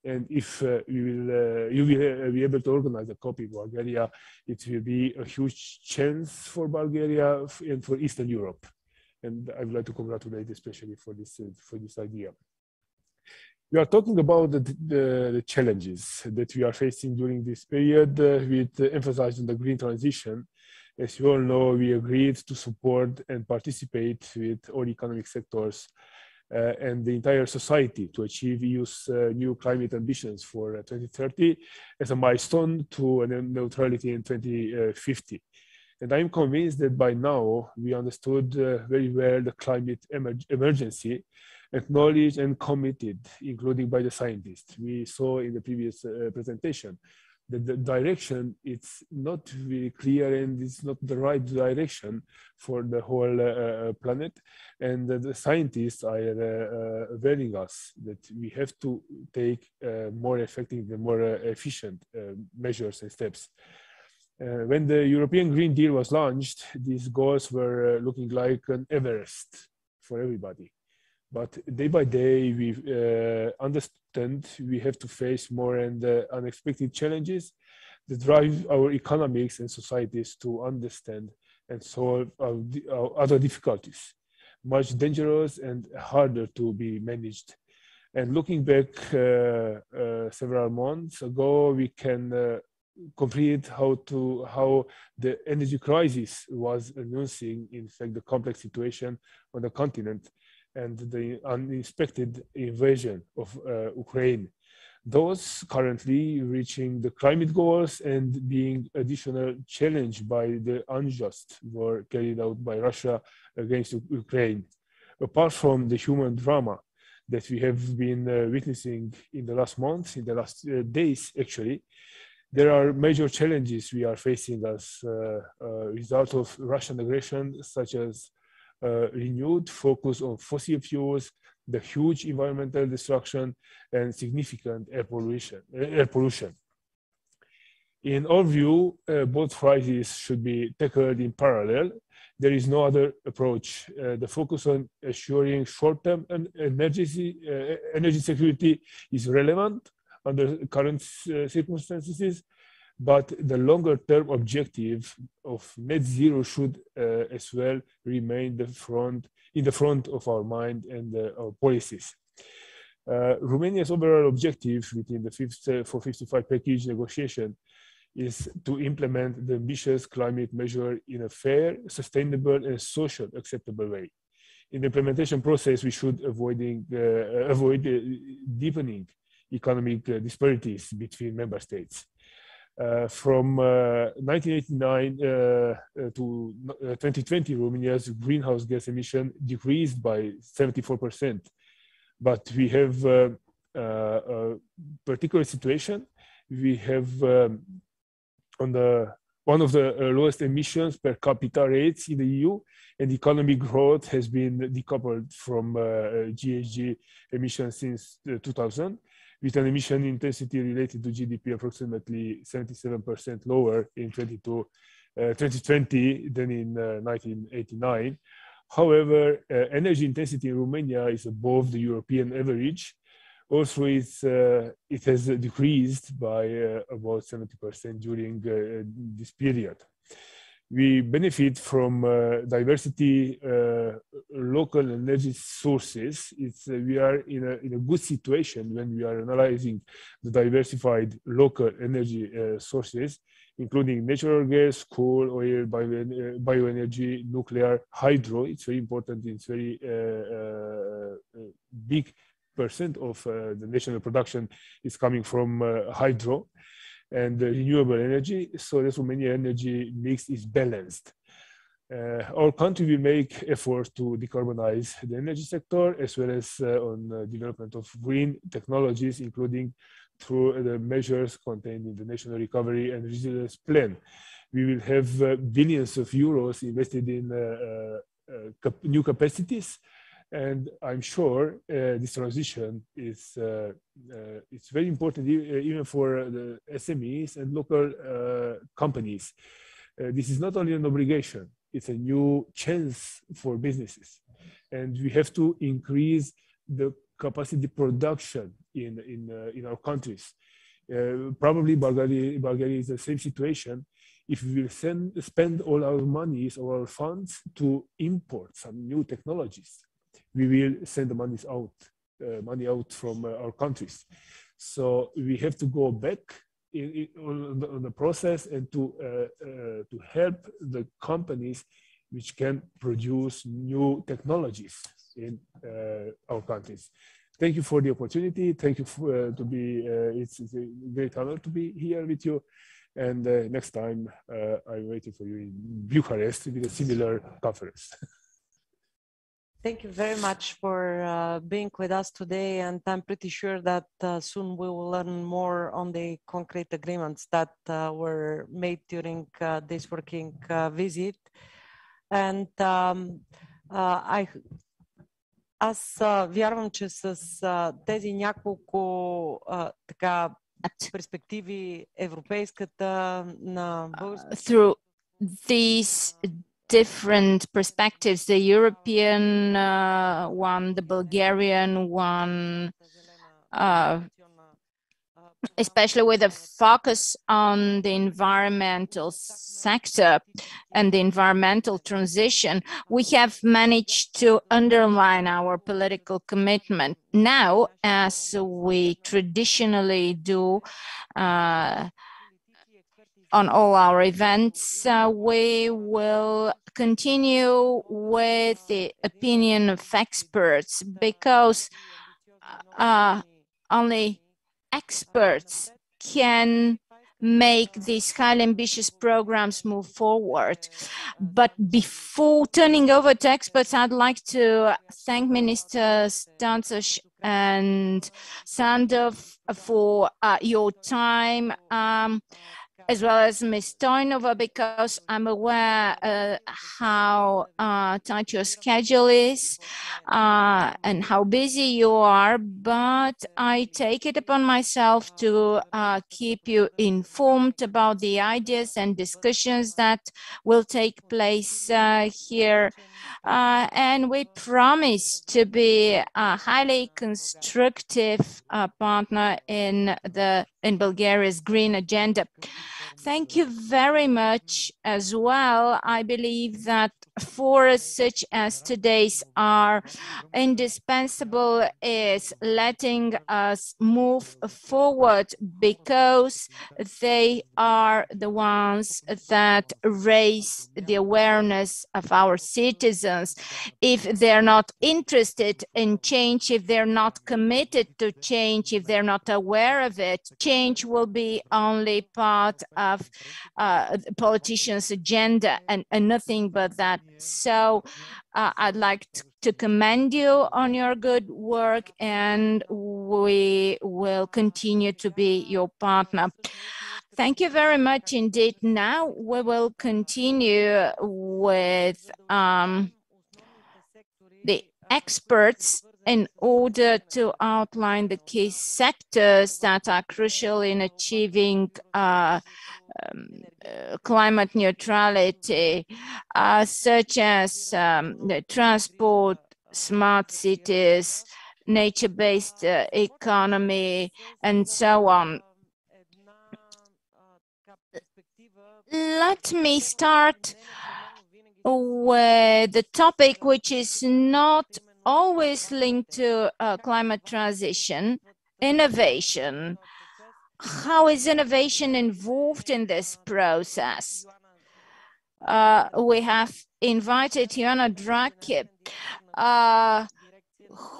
and if you will be able to organize a COP in Bulgaria, it will be a huge chance for Bulgaria and for Eastern Europe. And I would like to congratulate especially for this idea. We are talking about the challenges that we are facing during this period, with emphasis on the green transition. As you all know, we agreed to support and participate with all economic sectors and the entire society to achieve EU's new climate ambitions for 2030 as a milestone to neutrality in 2050. And I'm convinced that by now we understood very well the climate emergency, acknowledged and committed, including by the scientists. We saw in the previous presentation that the direction, it's not really clear and it's not the right direction for the whole planet. And the scientists are warning us that we have to take more effective and more efficient measures and steps. When the European Green Deal was launched, these goals were looking like an Everest for everybody. But day by day, we understand we have to face more and unexpected challenges that drive our economics and societies to understand and solve our other difficulties, much dangerous and harder to be managed. And looking back several months ago, we can complete how the energy crisis was announcing, in fact, the complex situation on the continent and the unexpected invasion of Ukraine. Those currently reaching the climate goals and being additional challenged by the unjust war carried out by Russia against Ukraine. Apart from the human drama that we have been witnessing in the last months, in the last days, actually, there are major challenges we are facing as a result of Russian aggression, such as renewed focus on fossil fuels, the huge environmental destruction, and significant air pollution. In our view, both crises should be tackled in parallel. There is no other approach. The focus on assuring short-term energy security is relevant under current circumstances, but the longer-term objective of net zero should as well remain in the front of our mind and our policies. Romania's overall objective within the Fit for 55 package negotiation is to implement the ambitious climate measure in a fair, sustainable, and social acceptable way. In the implementation process, we should avoid deepening economic disparities between member states. From 1989 to 2020, Romania's greenhouse gas emission decreased by 74%. But we have a particular situation. We have one of the lowest emissions per capita rates in the EU, and economic growth has been decoupled from GHG emissions since 2000, with an emission intensity related to GDP approximately 77% lower in 2020 than in 1989. However, energy intensity in Romania is above the European average. Also, it has decreased by about 70% during this period. We benefit from diversity, local energy sources. We are in a good situation when we are analyzing the diversified local energy sources, including natural gas, coal, oil, bioenergy, nuclear, hydro. It's very important. It's very big percent of the national production is coming from hydro and renewable energy. So the Romanian energy mix is balanced. Our country will make efforts to decarbonize the energy sector, as well as on development of green technologies, including through the measures contained in the National Recovery and Resilience Plan. We will have billions of euros invested in new capacities. And I'm sure this transition is it's very important even for the SMEs and local companies. This is not only an obligation, it's a new chance for businesses. And we have to increase the capacity production in our countries. Probably Bulgaria is the same situation. If we will spend all our monies or our funds to import some new technologies, we will send the money out from our countries. So we have to go back on the process and to help the companies which can produce new technologies in our countries. Thank you for the opportunity. Thank you it's a great honor to be here with you. And next time I'm waiting for you in Bucharest with a similar conference. Thank you very much for being with us today, and I'm pretty sure that soon we will learn more on the concrete agreements that were made during this working visit. And аз вярвам, че с тези няколко така перспективи европейската на българската through these different perspectives, the European one, the Bulgarian one, especially with a focus on the environmental sector and the environmental transition, we have managed to underline our political commitment. Now, as we traditionally do on all our events, we will continue with the opinion of experts, because only experts can make these highly ambitious programs move forward. But before turning over to experts, I'd like to thank Ministers Tánczos and Sandov for your time, as well as Ms. Stoynova, because I'm aware how tight your schedule is and how busy you are, but I take it upon myself to keep you informed about the ideas and discussions that will take place here. And we promise to be a highly constructive partner in Bulgaria's green agenda. Thank you very much as well. I believe that forums such as today's are indispensable is letting us move forward, because they are the ones that raise the awareness of our citizens. If they're not interested in change, if they're not committed to change, if they're not aware of it, change will be only part of politicians' agenda and nothing but that. So I'd like to commend you on your good work, and we will continue to be your partner. Thank you very much indeed. Now we will continue with the experts in order to outline the key sectors that are crucial in achieving climate neutrality, such as the transport, smart cities, nature-based economy, and so on. Let me start with the topic which is not always linked to climate transition: innovation. How is innovation involved in this process? We have invited Joanna Drake,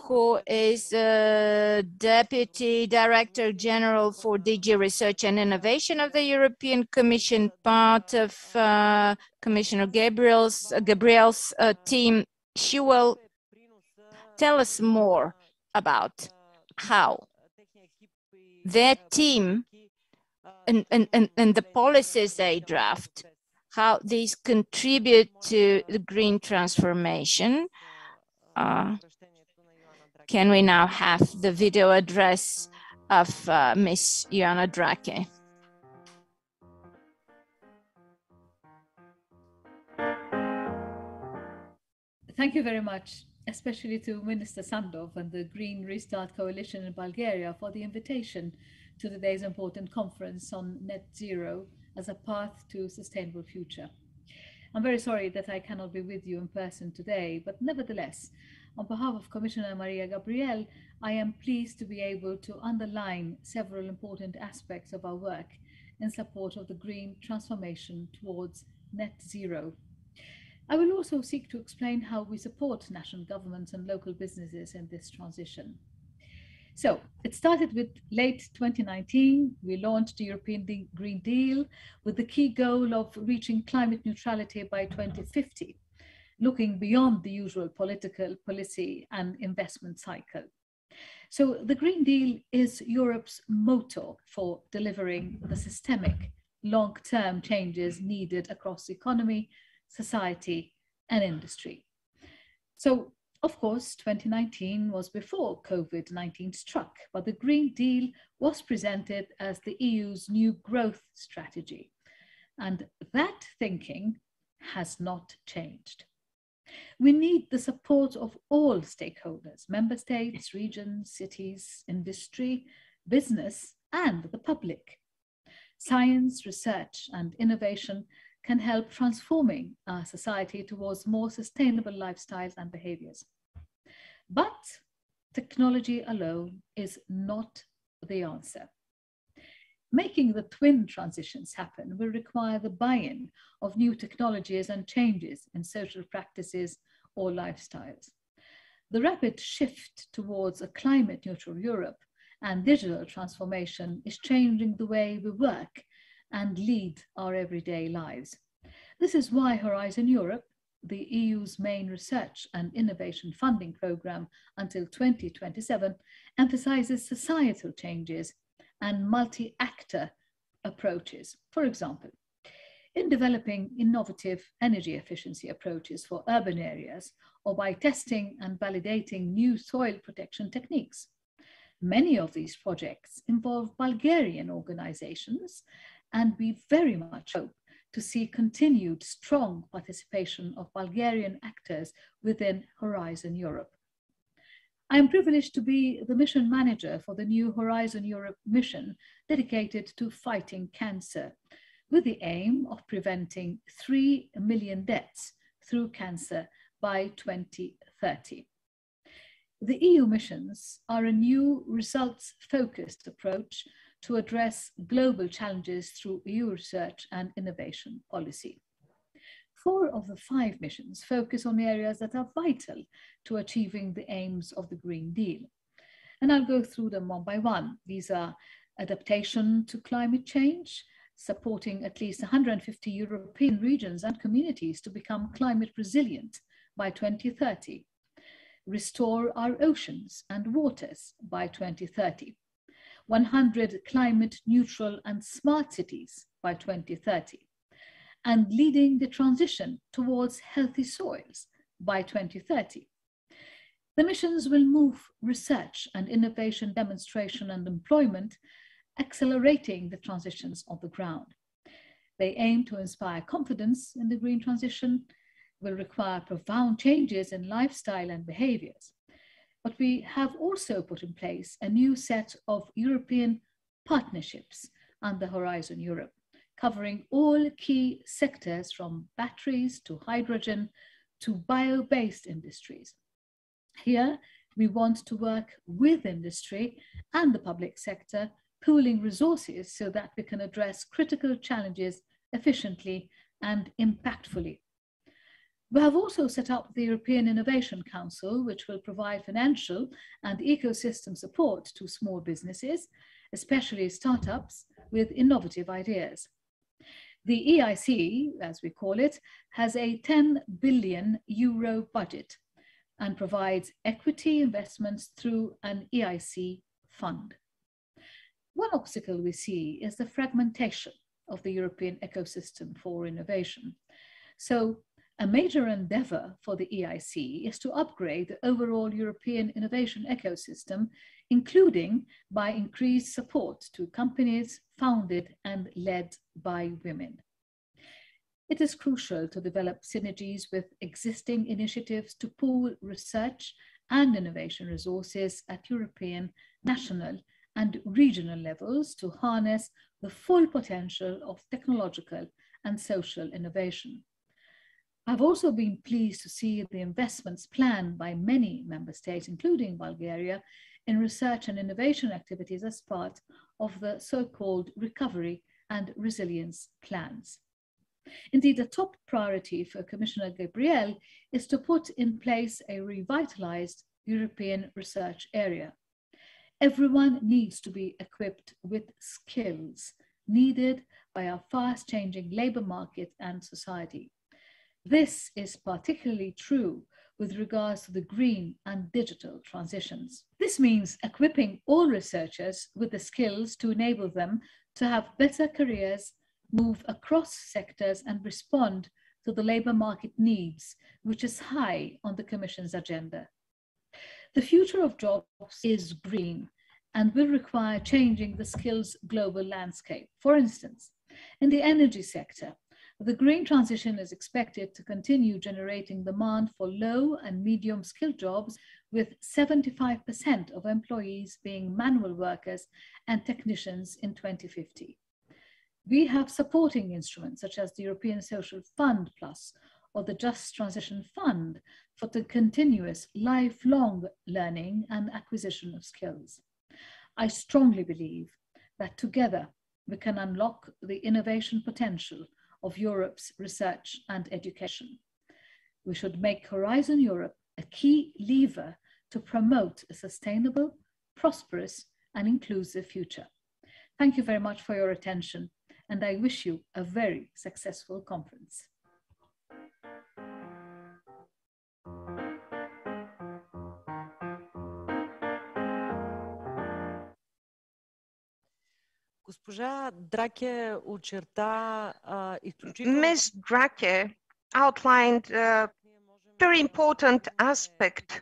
who is Deputy Director General for DG Research and Innovation of the European Commission, part of Commissioner Gabriel's team. She will tell us more about how their team and the policies they draft, how these contribute to the green transformation. Can we now have the video address of Ms. Joanna Drake? Thank you very much, especially to Minister Sandov and the Green Restart Coalition in Bulgaria for the invitation to today's important conference on net zero as a path to a sustainable future. I'm very sorry that I cannot be with you in person today, but nevertheless, on behalf of Commissioner Maria Gabriel, I am pleased to be able to underline several important aspects of our work in support of the green transformation towards net zero. I will also seek to explain how we support national governments and local businesses in this transition. So it started with late 2019. We launched the European Green Deal with the key goal of reaching climate neutrality by 2050, looking beyond the usual political, policy and investment cycle. So the Green Deal is Europe's motto for delivering the systemic long-term changes needed across the economy, society and industry. So of course, 2019 was before COVID-19 struck, but the Green Deal was presented as the EU's new growth strategy. And that thinking has not changed. We need the support of all stakeholders, member states, regions, cities, industry, business, and the public. Science, research, and innovation can help transforming our society towards more sustainable lifestyles and behaviors. But technology alone is not the answer. Making the twin transitions happen will require the buy-in of new technologies and changes in social practices or lifestyles. The rapid shift towards a climate neutral Europe and digital transformation is changing the way we work and lead our everyday lives. This is why Horizon Europe, the EU's main research and innovation funding program until 2027, emphasizes societal changes and multi-actor approaches. For example, in developing innovative energy efficiency approaches for urban areas, or by testing and validating new soil protection techniques. Many of these projects involve Bulgarian organizations, and we very much hope to see continued strong participation of Bulgarian actors within Horizon Europe. I am privileged to be the mission manager for the new Horizon Europe mission dedicated to fighting cancer, with the aim of preventing 3 million deaths through cancer by 2030. The EU missions are a new results-focused approach to address global challenges through EU research and innovation policy. 4 of the 5 missions focus on areas that are vital to achieving the aims of the Green Deal. And I'll go through them one by one. These are adaptation to climate change, supporting at least 150 European regions and communities to become climate resilient by 2030, restore our oceans and waters by 2030, 100 climate neutral and smart cities by 2030, and leading the transition towards healthy soils by 2030. The missions will move research and innovation demonstration and employment, accelerating the transitions on the ground. They aim to inspire confidence in the green transition, will require profound changes in lifestyle and behaviors. But we have also put in place a new set of European partnerships under Horizon Europe, covering all key sectors from batteries to hydrogen to bio-based industries. Here, we want to work with industry and the public sector, pooling resources so that we can address critical challenges efficiently and impactfully. We have also set up the European Innovation Council, which will provide financial and ecosystem support to small businesses, especially startups with innovative ideas. The EIC, as we call it, has a 10 billion euro budget and provides equity investments through an EIC fund. One obstacle we see is the fragmentation of the European ecosystem for innovation. So a major endeavor for the EIC is to upgrade the overall European innovation ecosystem, including by increased support to companies founded and led by women. It is crucial to develop synergies with existing initiatives to pool research and innovation resources at European, national, and regional levels to harness the full potential of technological and social innovation. I've also been pleased to see the investments planned by many member states, including Bulgaria, in research and innovation activities as part of the so-called recovery and resilience plans. Indeed, the top priority for Commissioner Gabriel is to put in place a revitalized European research area. Everyone needs to be equipped with skills needed by our fast-changing labor market and society. This is particularly true with regards to the green and digital transitions. This means equipping all researchers with the skills to enable them to have better careers, move across sectors, and respond to the labor market needs, which is high on the Commission's agenda. The future of jobs is green and will require changing the skills global landscape. For instance, in the energy sector, the green transition is expected to continue generating demand for low and medium skilled jobs, with 75% of employees being manual workers and technicians in 2050. We have supporting instruments such as the European Social Fund Plus or the Just Transition Fund for the continuous lifelong learning and acquisition of skills. I strongly believe that together we can unlock the innovation potential of Europe's research and education. We should make Horizon Europe a key lever to promote a sustainable, prosperous, and inclusive future. Thank you very much for your attention, and I wish you a very successful conference. Ms. Drake outlined a very important aspect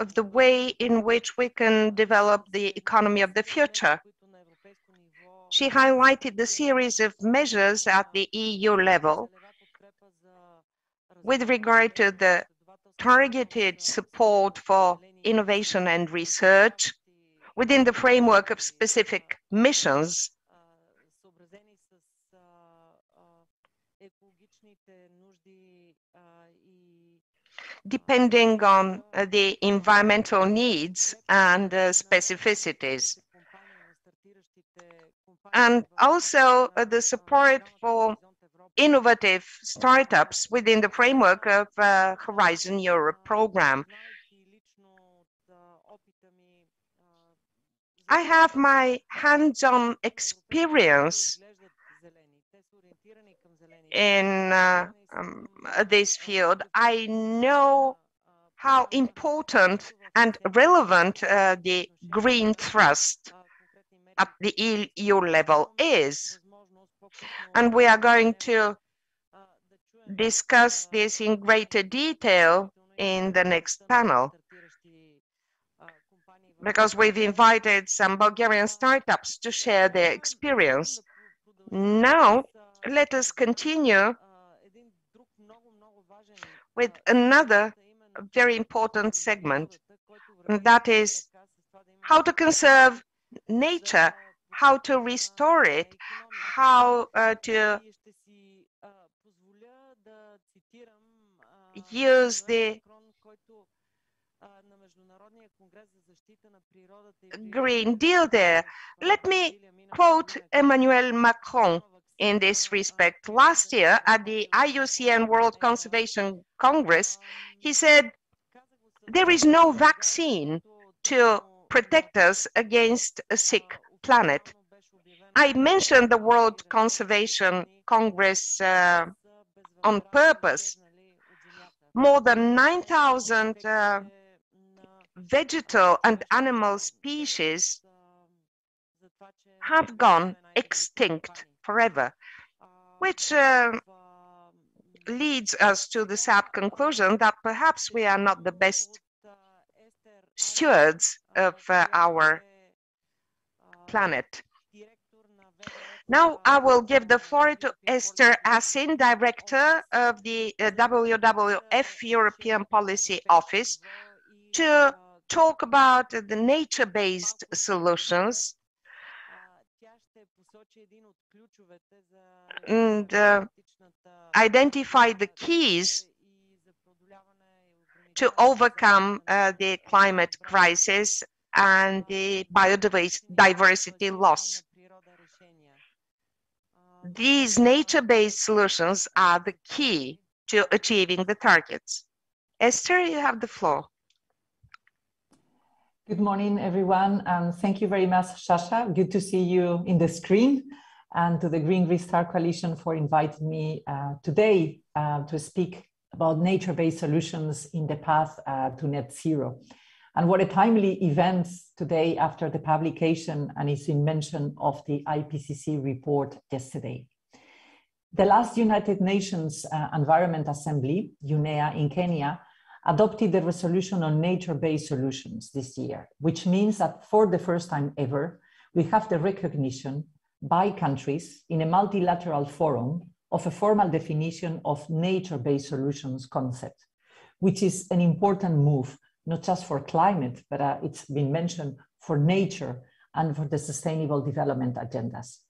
of the way in which we can develop the economy of the future. She highlighted the series of measures at the EU level with regard to the targeted support for innovation and research within the framework of specific missions depending on the environmental needs and specificities. And also the support for innovative startups within the framework of Horizon Europe program. I have my hands-on experience in this field. I know how important and relevant the green thrust at the EU level is. And we are going to discuss this in greater detail in the next panel, because we've invited some Bulgarian startups to share their experience. Now, let us continue with another very important segment, and that is how to conserve nature, how to restore it, how to use the Green Deal there. Let me quote Emmanuel Macron in this respect. Last year at the IUCN World Conservation Congress, he said, "There is no vaccine to protect us against a sick planet." I mentioned the World Conservation Congress on purpose. More than 9,000 vegetal and animal species have gone extinct forever, which leads us to the sad conclusion that perhaps we are not the best stewards of our planet. Now I will give the floor to Ester Asin, Director of the WWF European Policy Office, to talk about the nature-based solutions and identify the keys to overcome the climate crisis and the biodiversity loss. These nature-based solutions are the key to achieving the targets. Esther, you have the floor. Good morning, everyone, and thank you very much, Sasha. Good to see you in the screen, and to the Green Restart Coalition for inviting me today to speak about nature-based solutions in the path to net zero. And what a timely event today after the publication and its mention of the Ipcc report yesterday. The last United Nations Environment Assembly, UNEA in Kenya, adopted the resolution on nature-based solutions this year, which means that for the first time ever, we have the recognition by countries in a multilateral forum of a formal definition of nature-based solutions concept, which is an important move, not just for climate, but it's been mentioned for nature and for the sustainable development agendas.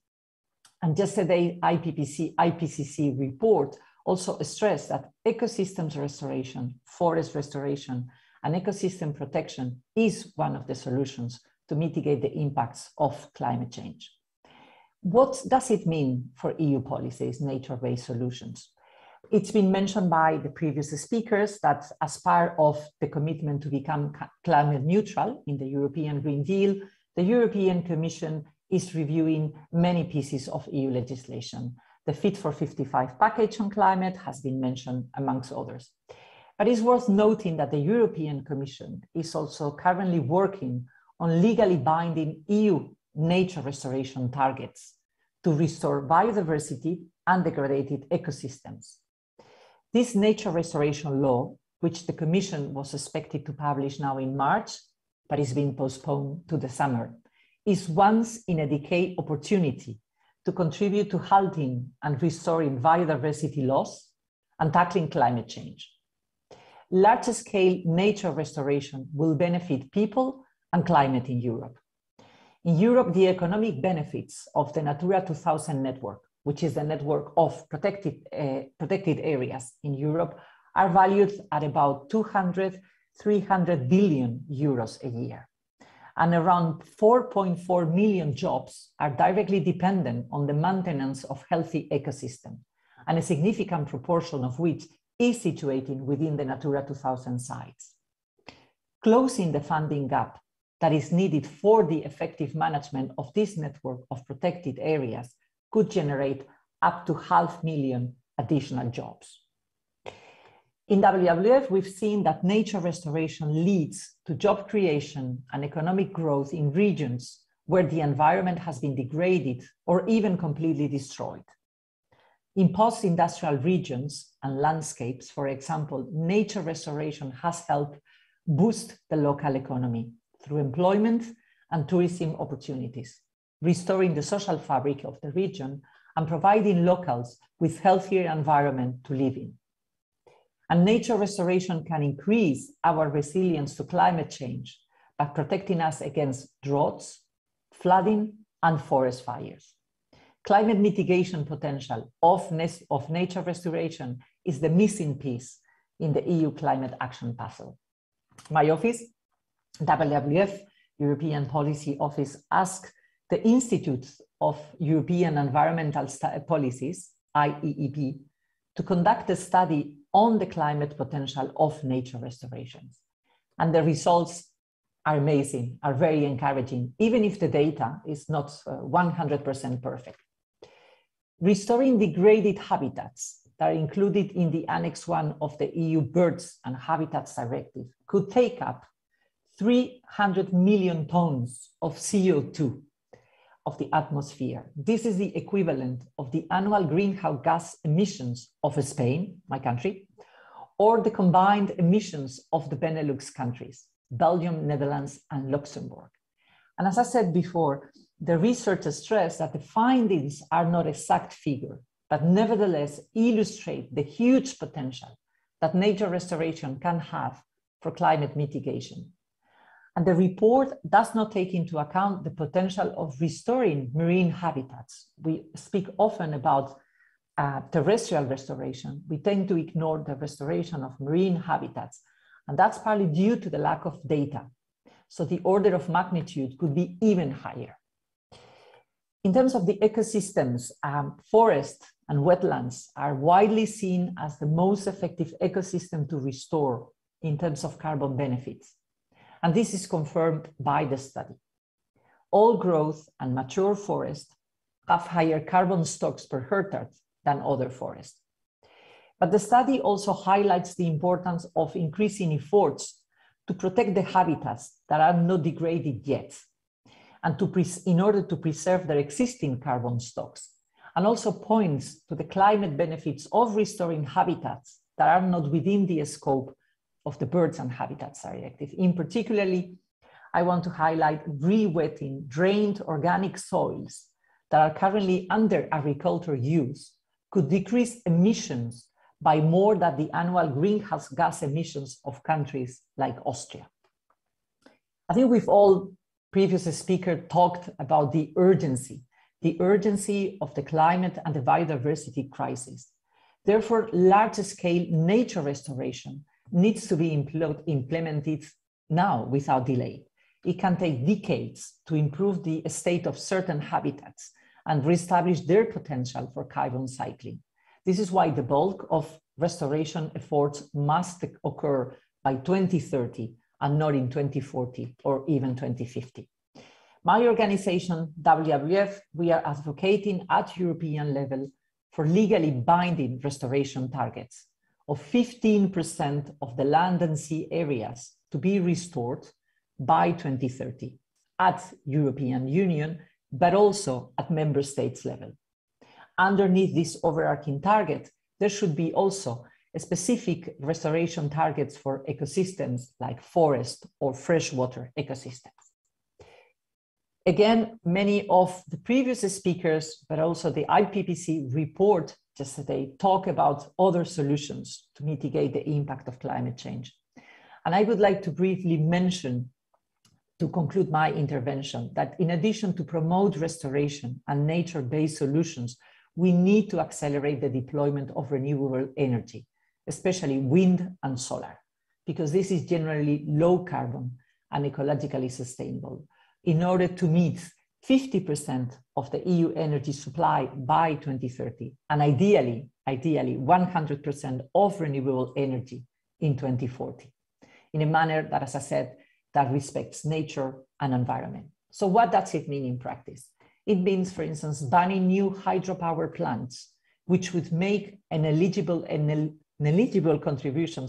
And yesterday, Ipcc report also stressed that ecosystems restoration, forest restoration, and ecosystem protection is one of the solutions to mitigate the impacts of climate change. What does it mean for EU policies, nature-based solutions? It's been mentioned by the previous speakers that as part of the commitment to become climate neutral in the European Green Deal, the European Commission is reviewing many pieces of EU legislation. The Fit for 55 package on climate has been mentioned amongst others. But it's worth noting that the European Commission is also currently working on legally binding EU nature restoration targets to restore biodiversity and degraded ecosystems. This nature restoration law, which the Commission was expected to publish now in March, but is being postponed to the summer, is once in a decade opportunity to contribute to halting and restoring biodiversity loss and tackling climate change. Large-scale nature restoration will benefit people and climate in Europe. In Europe, the economic benefits of the Natura 2000 network, which is the network of protected areas in Europe, are valued at about 300 billion euros a year. And around 4.4 million jobs are directly dependent on the maintenance of healthy ecosystem, and a significant proportion of which is situated within the Natura 2000 sites. Closing the funding gap that is needed for the effective management of this network of protected areas could generate up to 500,000 additional jobs. In WWF, we've seen that nature restoration leads to job creation and economic growth in regions where the environment has been degraded or even completely destroyed. In post-industrial regions and landscapes, for example, nature restoration has helped boost the local economy through employment and tourism opportunities, restoring the social fabric of the region and providing locals with healthier environment to live in. And nature restoration can increase our resilience to climate change by protecting us against droughts, flooding, and forest fires. Climate mitigation potential of nature restoration is the missing piece in the EU climate action puzzle. My office, WWF European Policy Office, asked the Institute of European Environmental Policies, IEEP, to conduct a study on the climate potential of nature restorations. And the results are amazing, are very encouraging, even if the data is not 100% perfect. Restoring degraded habitats that are included in the Annex 1 of the EU Birds and Habitats Directive could take up 300 million tons of CO2 of the atmosphere. This is the equivalent of the annual greenhouse gas emissions of Spain, my country, or the combined emissions of the Benelux countries, Belgium, Netherlands, and Luxembourg. And as I said before, the researchers stress that the findings are not exact figure, but nevertheless illustrate the huge potential that nature restoration can have for climate mitigation. And the report does not take into account the potential of restoring marine habitats. We speak often about terrestrial restoration. We tend to ignore the restoration of marine habitats, and that's partly due to the lack of data. So the order of magnitude could be even higher. In terms of the ecosystems, forests and wetlands are widely seen as the most effective ecosystem to restore in terms of carbon benefits. And this is confirmed by the study. All growth and mature forests have higher carbon stocks per hectare than other forests. But the study also highlights the importance of increasing efforts to protect the habitats that are not degraded yet, and in order to preserve their existing carbon stocks, and also points to the climate benefits of restoring habitats that are not within the scope of the Birds and Habitats Directive. In particularly, I want to highlight re-wetting drained organic soils that are currently under agricultural use could decrease emissions by more than the annual greenhouse gas emissions of countries like Austria. I think we've all previous speaker talked about the urgency of the climate and the biodiversity crisis. Therefore, large-scale nature restoration needs to be implemented now without delay. It can take decades to improve the state of certain habitats and reestablish their potential for carbon cycling. This is why the bulk of restoration efforts must occur by 2030 and not in 2040 or even 2050. My organization, WWF, we are advocating at European level for legally binding restoration targets of 15% of the land and sea areas to be restored by 2030 at European Union, but also at member states level. Underneath this overarching target, there should be also a specific restoration targets for ecosystems like forest or freshwater ecosystems. Again, many of the previous speakers, but also the Ipcc report yesterday, talk about other solutions to mitigate the impact of climate change. And I would like to briefly mention, to conclude my intervention, that in addition to promote restoration and nature-based solutions, we need to accelerate the deployment of renewable energy especially wind and solar, because this is generally low carbon and ecologically sustainable, in order to meet 50% of the EU energy supply by 2030, and ideally 100% of renewable energy in 2040, in a manner that, as I said, that respects nature and environment. So what does it mean in practice? It means, for instance, banning new hydropower plants, which would make an eligible contribution,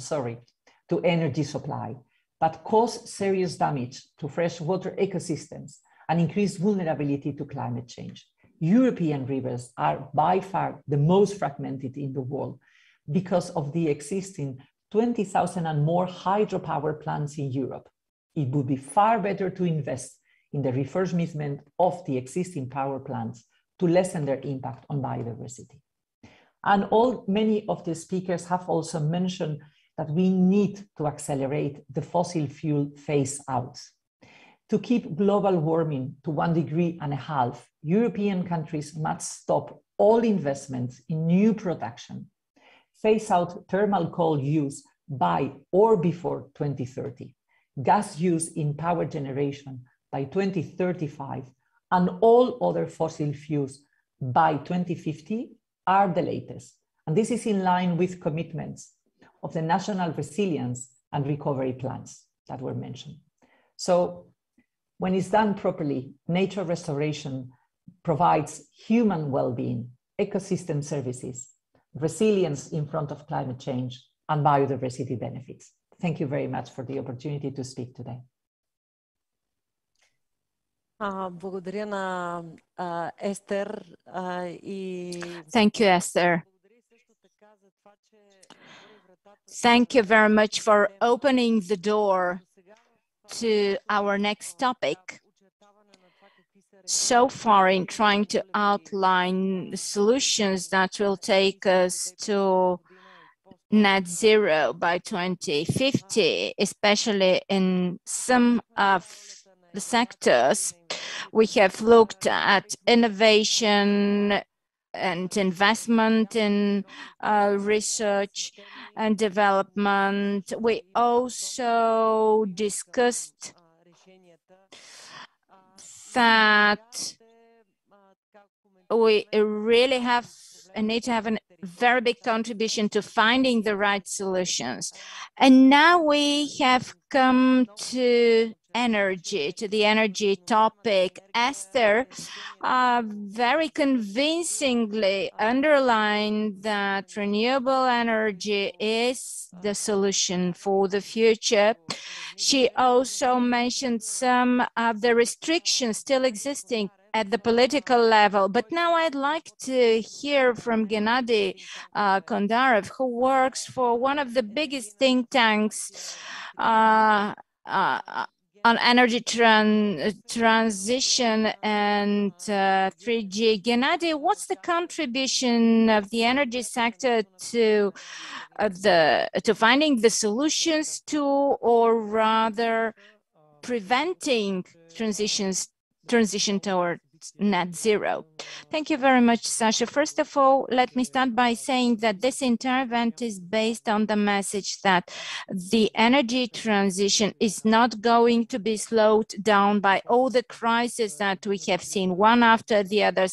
to energy supply, but cause serious damage to freshwater ecosystems and increase vulnerability to climate change. European rivers are by far the most fragmented in the world because of the existing 20,000 and more hydropower plants in Europe. It would be far better to invest in the refurbishment of the existing power plants to lessen their impact on biodiversity. And many of the speakers have also mentioned that we need to accelerate the fossil fuel phase out. To keep global warming to 1.5 degrees, European countries must stop all investments in new production, phase out thermal coal use by or before 2030, gas use in power generation by 2035, and all other fossil fuels by 2050 are the latest. And this is in line with commitments of the national resilience and recovery plans that were mentioned. So when it's done properly, nature restoration provides human well-being, ecosystem services, resilience in front of climate change, and biodiversity benefits. Thank you very much for the opportunity to speak today. Благодаря на Естер Thank you, Esther. Thank you very much for opening the door to our next topic. So far, in trying to outline the solutions that will take us to net zero by 2050, especially in some of the sectors, we have looked at innovation and investment in research and development. We also discussed that we really have a need to have a very big contribution to finding the right solutions. And now we have come to energy, to the energy topic. Esther very convincingly underlined that renewable energy is the solution for the future. She also mentioned some of the restrictions still existing at the political level. But now I'd like to hear from Gennady Kondarev, who works for one of the biggest think tanks on energy transition and 3G. Gennady, what's the contribution of the energy sector to finding the solutions to, or rather preventing transition towards net zero? Thank you very much, Sasha. First of all, let me start by saying that this entire event is based on the message that the energy transition is not going to be slowed down by all the crises that we have seen one after the other,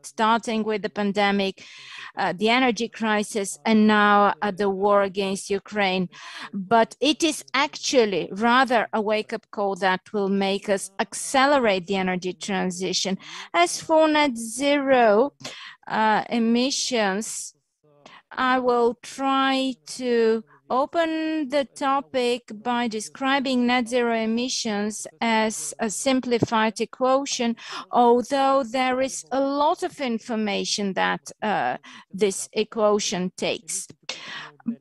starting with the pandemic, the energy crisis, and now the war against Ukraine. But it is actually rather a wake-up call that will make us accelerate the energy transition. As for net zero emissions, I will try to open the topic by describing net zero emissions as a simplified equation, although there is a lot of information that this equation takes.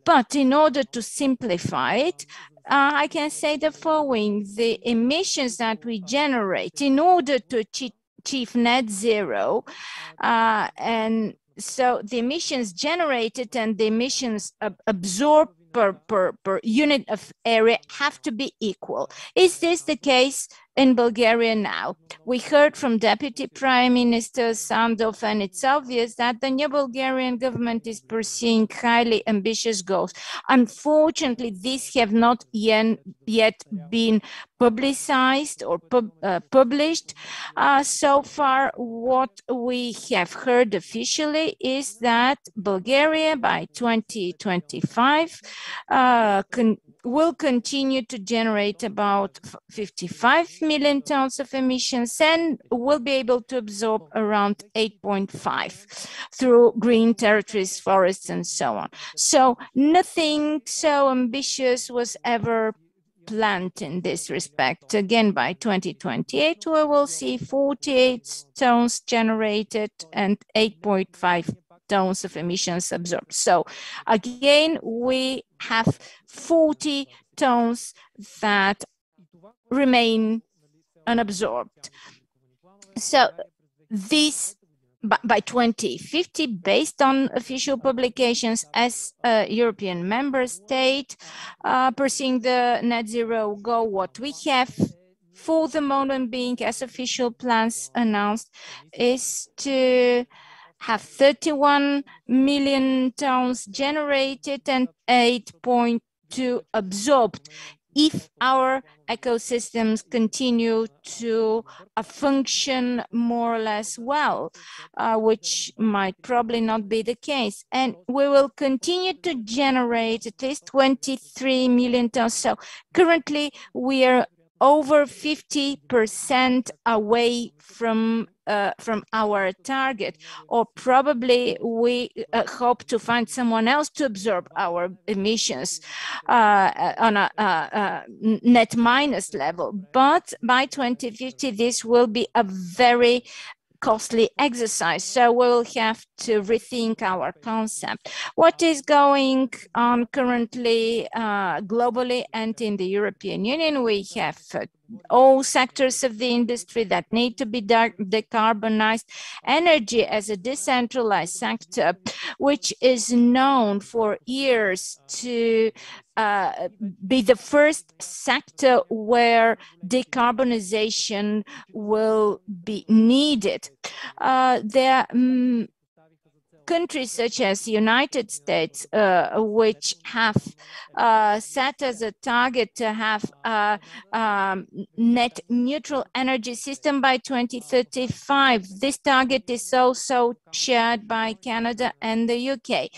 But in order to simplify it, I can say the following: the emissions that we generate in order to achieve net zero, and so the emissions generated and the emissions absorbed per unit of area have to be equal. Is this the case? in Bulgaria now. We heard from Deputy Prime Minister Sandov, and it's obvious that the new Bulgarian government is pursuing highly ambitious goals. Unfortunately, these have not yet been publicized or published. So far, what we have heard officially is that Bulgaria by 2025 will continue to generate about 55 million tons of emissions and will be able to absorb around 8.5 through green territories, forests, and so on. So nothing so ambitious was ever planned in this respect. Again, by 2028, we will see 48 tons generated and 8.5 tons of emissions absorbed. So again, we have 40 tons that remain unabsorbed. So this, by 2050, based on official publications, as a European member state pursuing the net zero goal, what we have for the moment being as official plans announced is to have 31 million tons generated and 8.2 absorbed if our ecosystems continue to function more or less well, which might probably not be the case. And we will continue to generate at least 23 million tons. So currently we are over 50% away from our target, or probably we hope to find someone else to absorb our emissions on a net minus level. But by 2050, this will be a very costly exercise. So we'll have to rethink our concept. What is going on currently globally and in the European Union? We have all sectors of the industry that need to be decarbonized. Energy as a decentralized sector, which is known for years to be the first sector where decarbonization will be needed. There are countries such as the United States, which have set as a target to have a net neutral energy system by 2035. This target is also shared by Canada and the UK.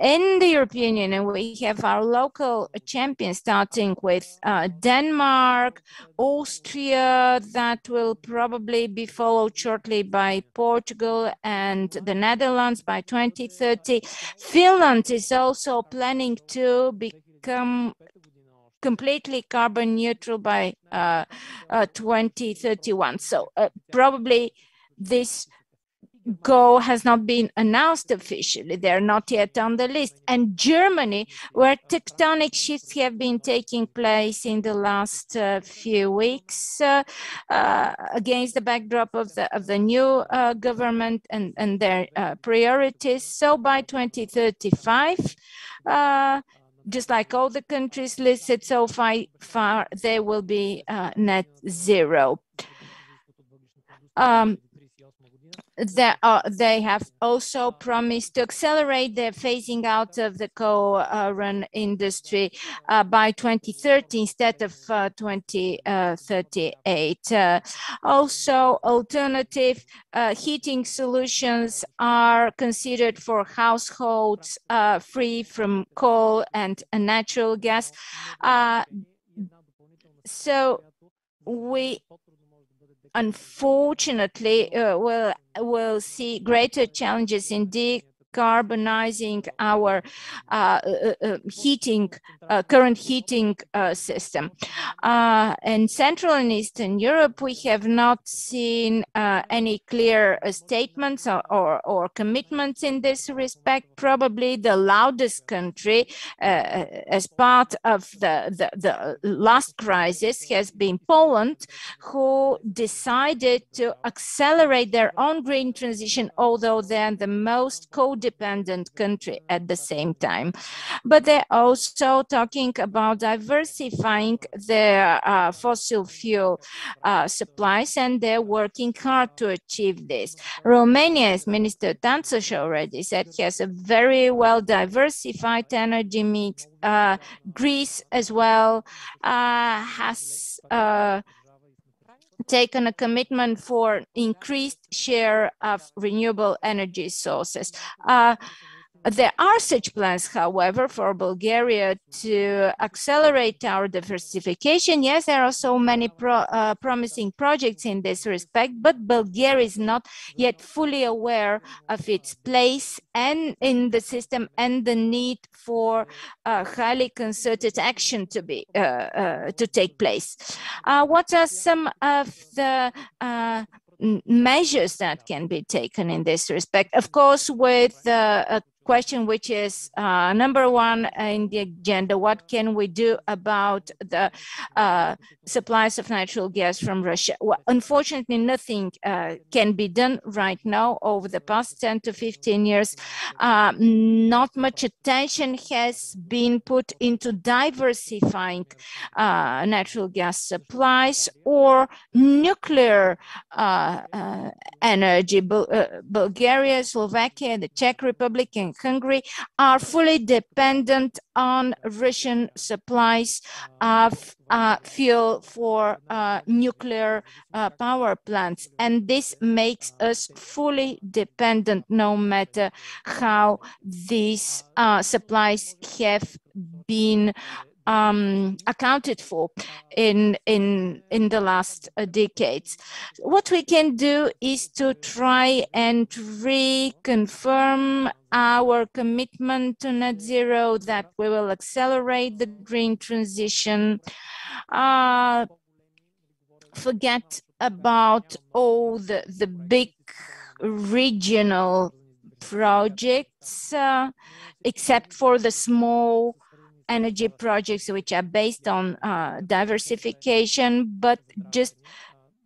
In the European Union, we have our local champions, starting with Denmark, Austria, that will probably be followed shortly by Portugal and the Netherlands by 2030. Finland is also planning to become completely carbon neutral by 2031. So probably this goal has not been announced officially. They're not yet on the list. And Germany, where tectonic shifts have been taking place in the last few weeks against the backdrop of the new government and their priorities. So by 2035, just like all the countries listed so far, they will be net zero. They have also promised to accelerate their phasing out of the coal-run industry by 2030 instead of 2038. Also, alternative heating solutions are considered for households free from coal and natural gas. So we unfortunately will see greater challenges in decarbonizing our current heating system. In Central and Eastern Europe, we have not seen any clear statements or commitments in this respect. Probably the loudest country as part of the last crisis has been Poland, who decided to accelerate their own green transition, although they're the most coal dependent country at the same time. But they're also talking about diversifying their fossil fuel supplies, and they're working hard to achieve this. Romania, as Minister Tánczos already said, has a very well diversified energy mix. Greece as well has taken a commitment for increased share of renewable energy sources. There are such plans, however, for Bulgaria to accelerate our diversification. Yes, there are so many promising projects in this respect, but Bulgaria is not yet fully aware of its place and in the system and the need for highly concerted action to take place. What are some of the measures that can be taken in this respect? Of course, with a question which is number one in the agenda: what can we do about the supplies of natural gas from Russia? Well, unfortunately, nothing can be done right now. Over the past 10 to 15 years, not much attention has been put into diversifying natural gas supplies or nuclear energy. Bulgaria, Slovakia, the Czech Republic, and Hungary are fully dependent on Russian supplies of fuel for nuclear power plants. And this makes us fully dependent, no matter how these supplies have been accounted for in the last decades. What we can do is to try and reconfirm our commitment to net zero, that we will accelerate the green transition, forget about all the big regional projects, except for the small energy projects which are based on diversification, but just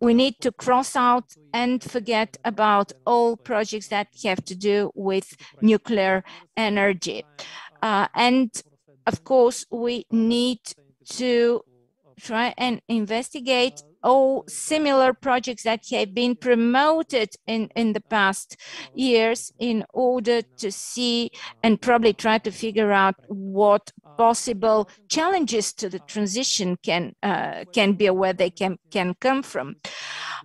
we need to cross out and forget about all projects that have to do with nuclear energy. And of course, we need to try and investigate all similar projects that have been promoted in the past years in order to see and probably try to figure out what possible challenges to the transition can be, or where they can come from.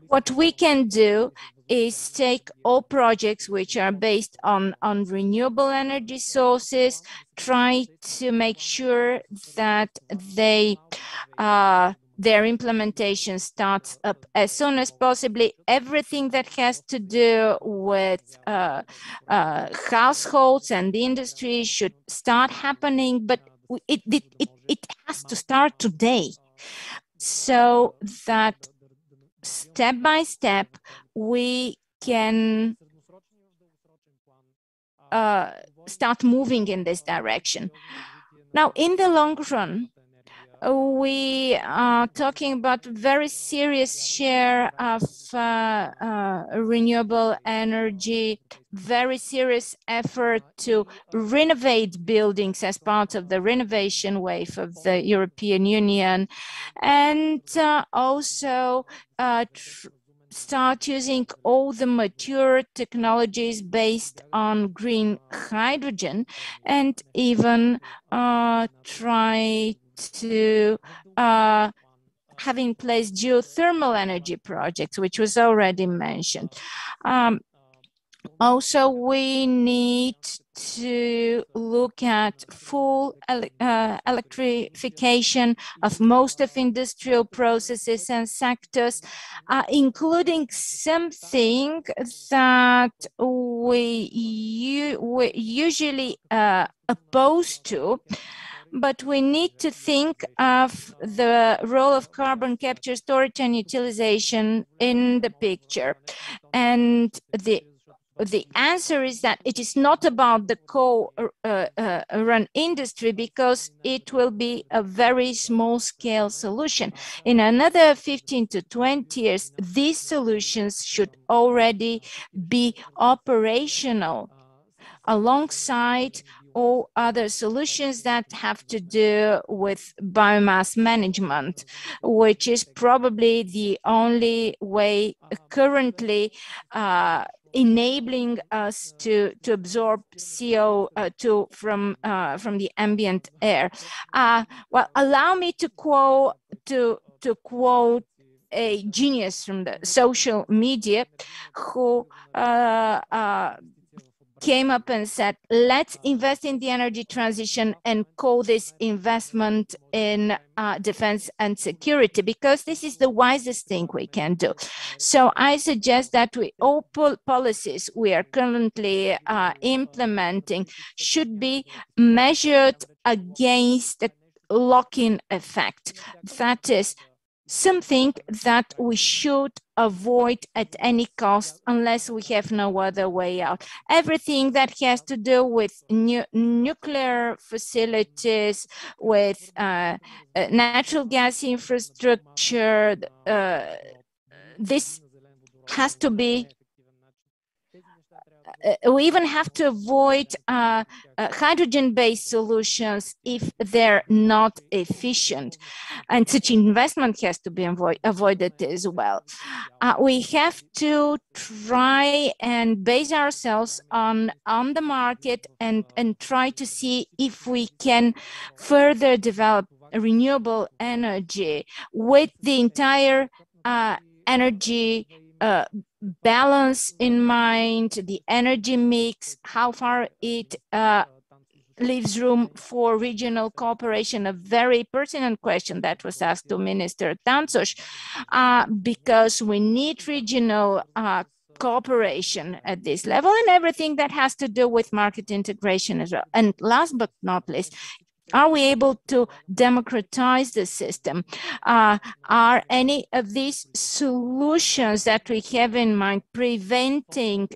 What we can do is take all projects which are based on renewable energy sources, try to make sure that their implementation starts up as soon as possibly. Everything that has to do with households and the industry should start happening, but it has to start today, so that step by step we can start moving in this direction. Now, in the long run, we are talking about very serious share of renewable energy, very serious effort to renovate buildings as part of the renovation wave of the European Union, and also start using all the mature technologies based on green hydrogen, and even try to have in place geothermal energy projects, which was already mentioned. Also, we need to look at full electrification of most of industrial processes and sectors, including something that we usually opposed to, but we need to think of the role of carbon capture, storage, and utilization in the picture. And the answer is that it is not about the coal-run industry, because it will be a very small-scale solution. In another 15 to 20 years, these solutions should already be operational. alongside all other solutions that have to do with biomass management, which is probably the only way currently enabling us to absorb CO2 from the ambient air. Well, allow me to quote a genius from the social media who came up and said, let's invest in the energy transition and call this investment in defense and security, because this is the wisest thing we can do. So I suggest that all policies we are currently implementing should be measured against the lock-in effect. That is something that we should avoid at any cost unless we have no other way out. Everything that has to do with nuclear facilities, with natural gas infrastructure, this has to be we even have to avoid hydrogen-based solutions if they're not efficient, and such investment has to be avoided as well. We have to try and base ourselves on the market and try to see if we can further develop renewable energy with the entire energy balance in mind, the energy mix, how far it leaves room for regional cooperation, a very pertinent question that was asked to Minister Tánczos, because we need regional cooperation at this level and everything that has to do with market integration as well. And last but not least, are we able to democratize the system? Are any of these solutions that we have in mind preventing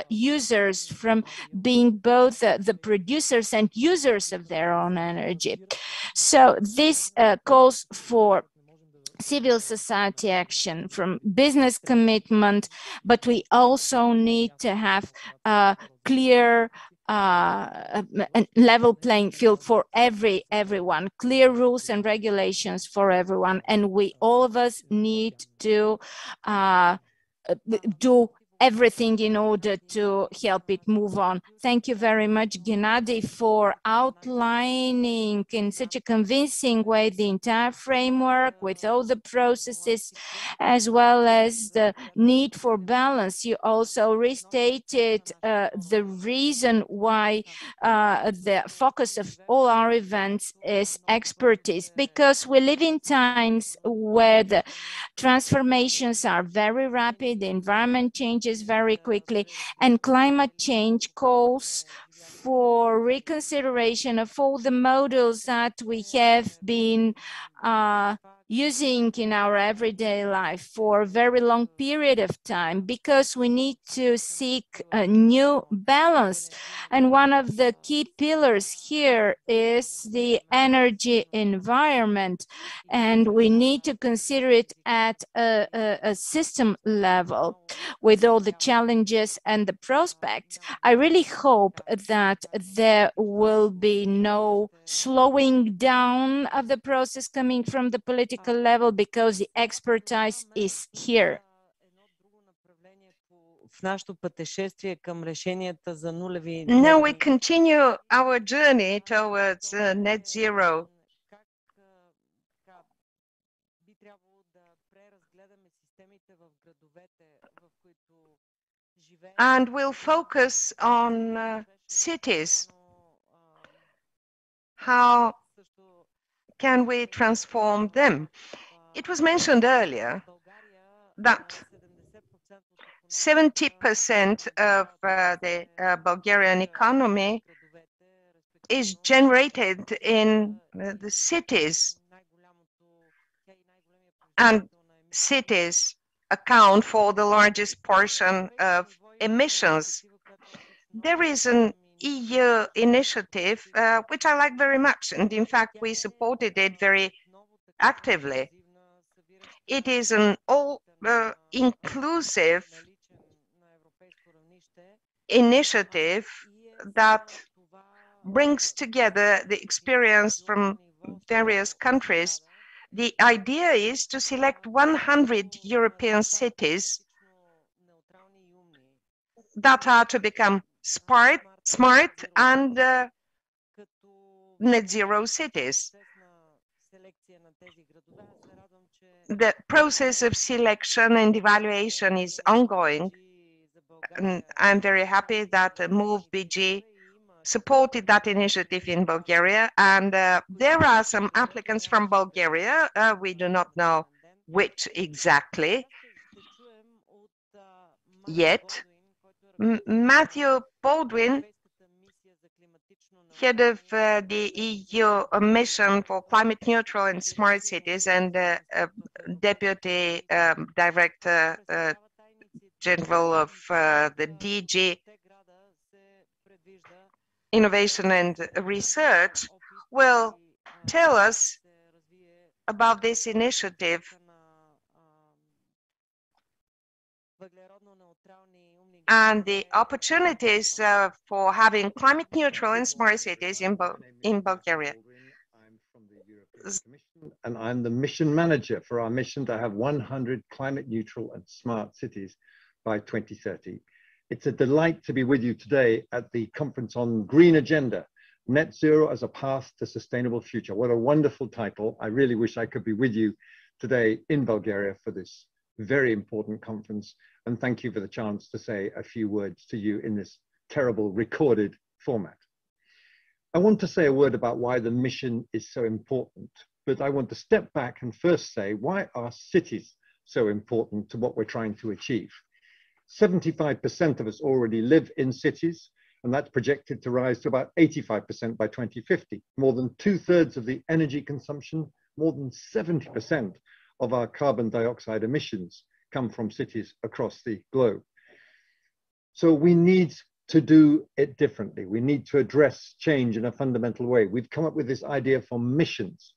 users from being both the producers and users of their own energy? So this calls for civil society action, from business commitment, but we also need to have clear level playing field for everyone, clear rules and regulations for everyone, and all of us need to do everything in order to help it move on. Thank you very much, Gennady, for outlining in such a convincing way the entire framework with all the processes, as well as the need for balance. You also restated the reason why the focus of all our events is expertise, because we live in times where the transformations are very rapid, the environment changes very quickly, and climate change calls for reconsideration of all the models that we have been using in our everyday life for a very long period of time, because we need to seek a new balance. And one of the key pillars here is the energy environment, and we need to consider it at a system level with all the challenges and the prospects. I really hope that there will be no slowing down of the process coming from the political level, because the expertise is here. Now we continue our journey towards net zero. And we'll focus on cities. How can we transform them? It was mentioned earlier that 70% of the Bulgarian economy is generated in the cities, and cities account for the largest portion of emissions. There is an EU initiative, which I like very much, and in fact we supported it very actively. It is an all-inclusive initiative that brings together the experience from various countries. The idea is to select 100 European cities that are to become smart and net zero cities. The process of selection and evaluation is ongoing. And I'm very happy that MOVE.BG supported that initiative in Bulgaria. And there are some applicants from Bulgaria. We do not know which exactly yet. Matthew Baldwin, head of the EU mission for climate neutral and smart cities, and Deputy Director General of the DG Innovation and Research, will tell us about this initiative and the opportunities for having climate neutral and smart cities in Bulgaria. I'm from the European Commission, and I'm the mission manager for our mission to have 100 climate neutral and smart cities by 2030. It's a delight to be with you today at the conference on Green Agenda, Net Zero as a Path to Sustainable Future. What a wonderful title. I really wish I could be with you today in Bulgaria for this very important conference. And thank you for the chance to say a few words to you in this terrible recorded format. I want to say a word about why the mission is so important, but I want to step back and first say, why are cities so important to what we're trying to achieve? 75% of us already live in cities, and that's projected to rise to about 85% by 2050. More than 2/3 of the energy consumption, more than 70% of our carbon dioxide emissions come from cities across the globe. So we need to do it differently. We need to address change in a fundamental way. We've come up with this idea for missions,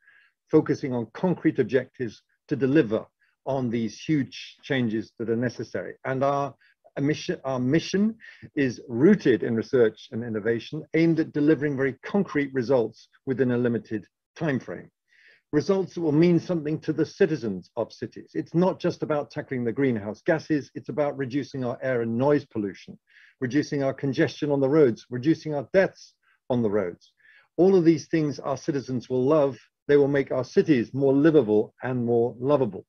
focusing on concrete objectives to deliver on these huge changes that are necessary. And our mission is rooted in research and innovation, aimed at delivering very concrete results within a limited time frame. Results that will mean something to the citizens of cities. It's not just about tackling the greenhouse gases, it's about reducing our air and noise pollution, reducing our congestion on the roads, reducing our deaths on the roads. All of these things our citizens will love. They will make our cities more livable and more lovable.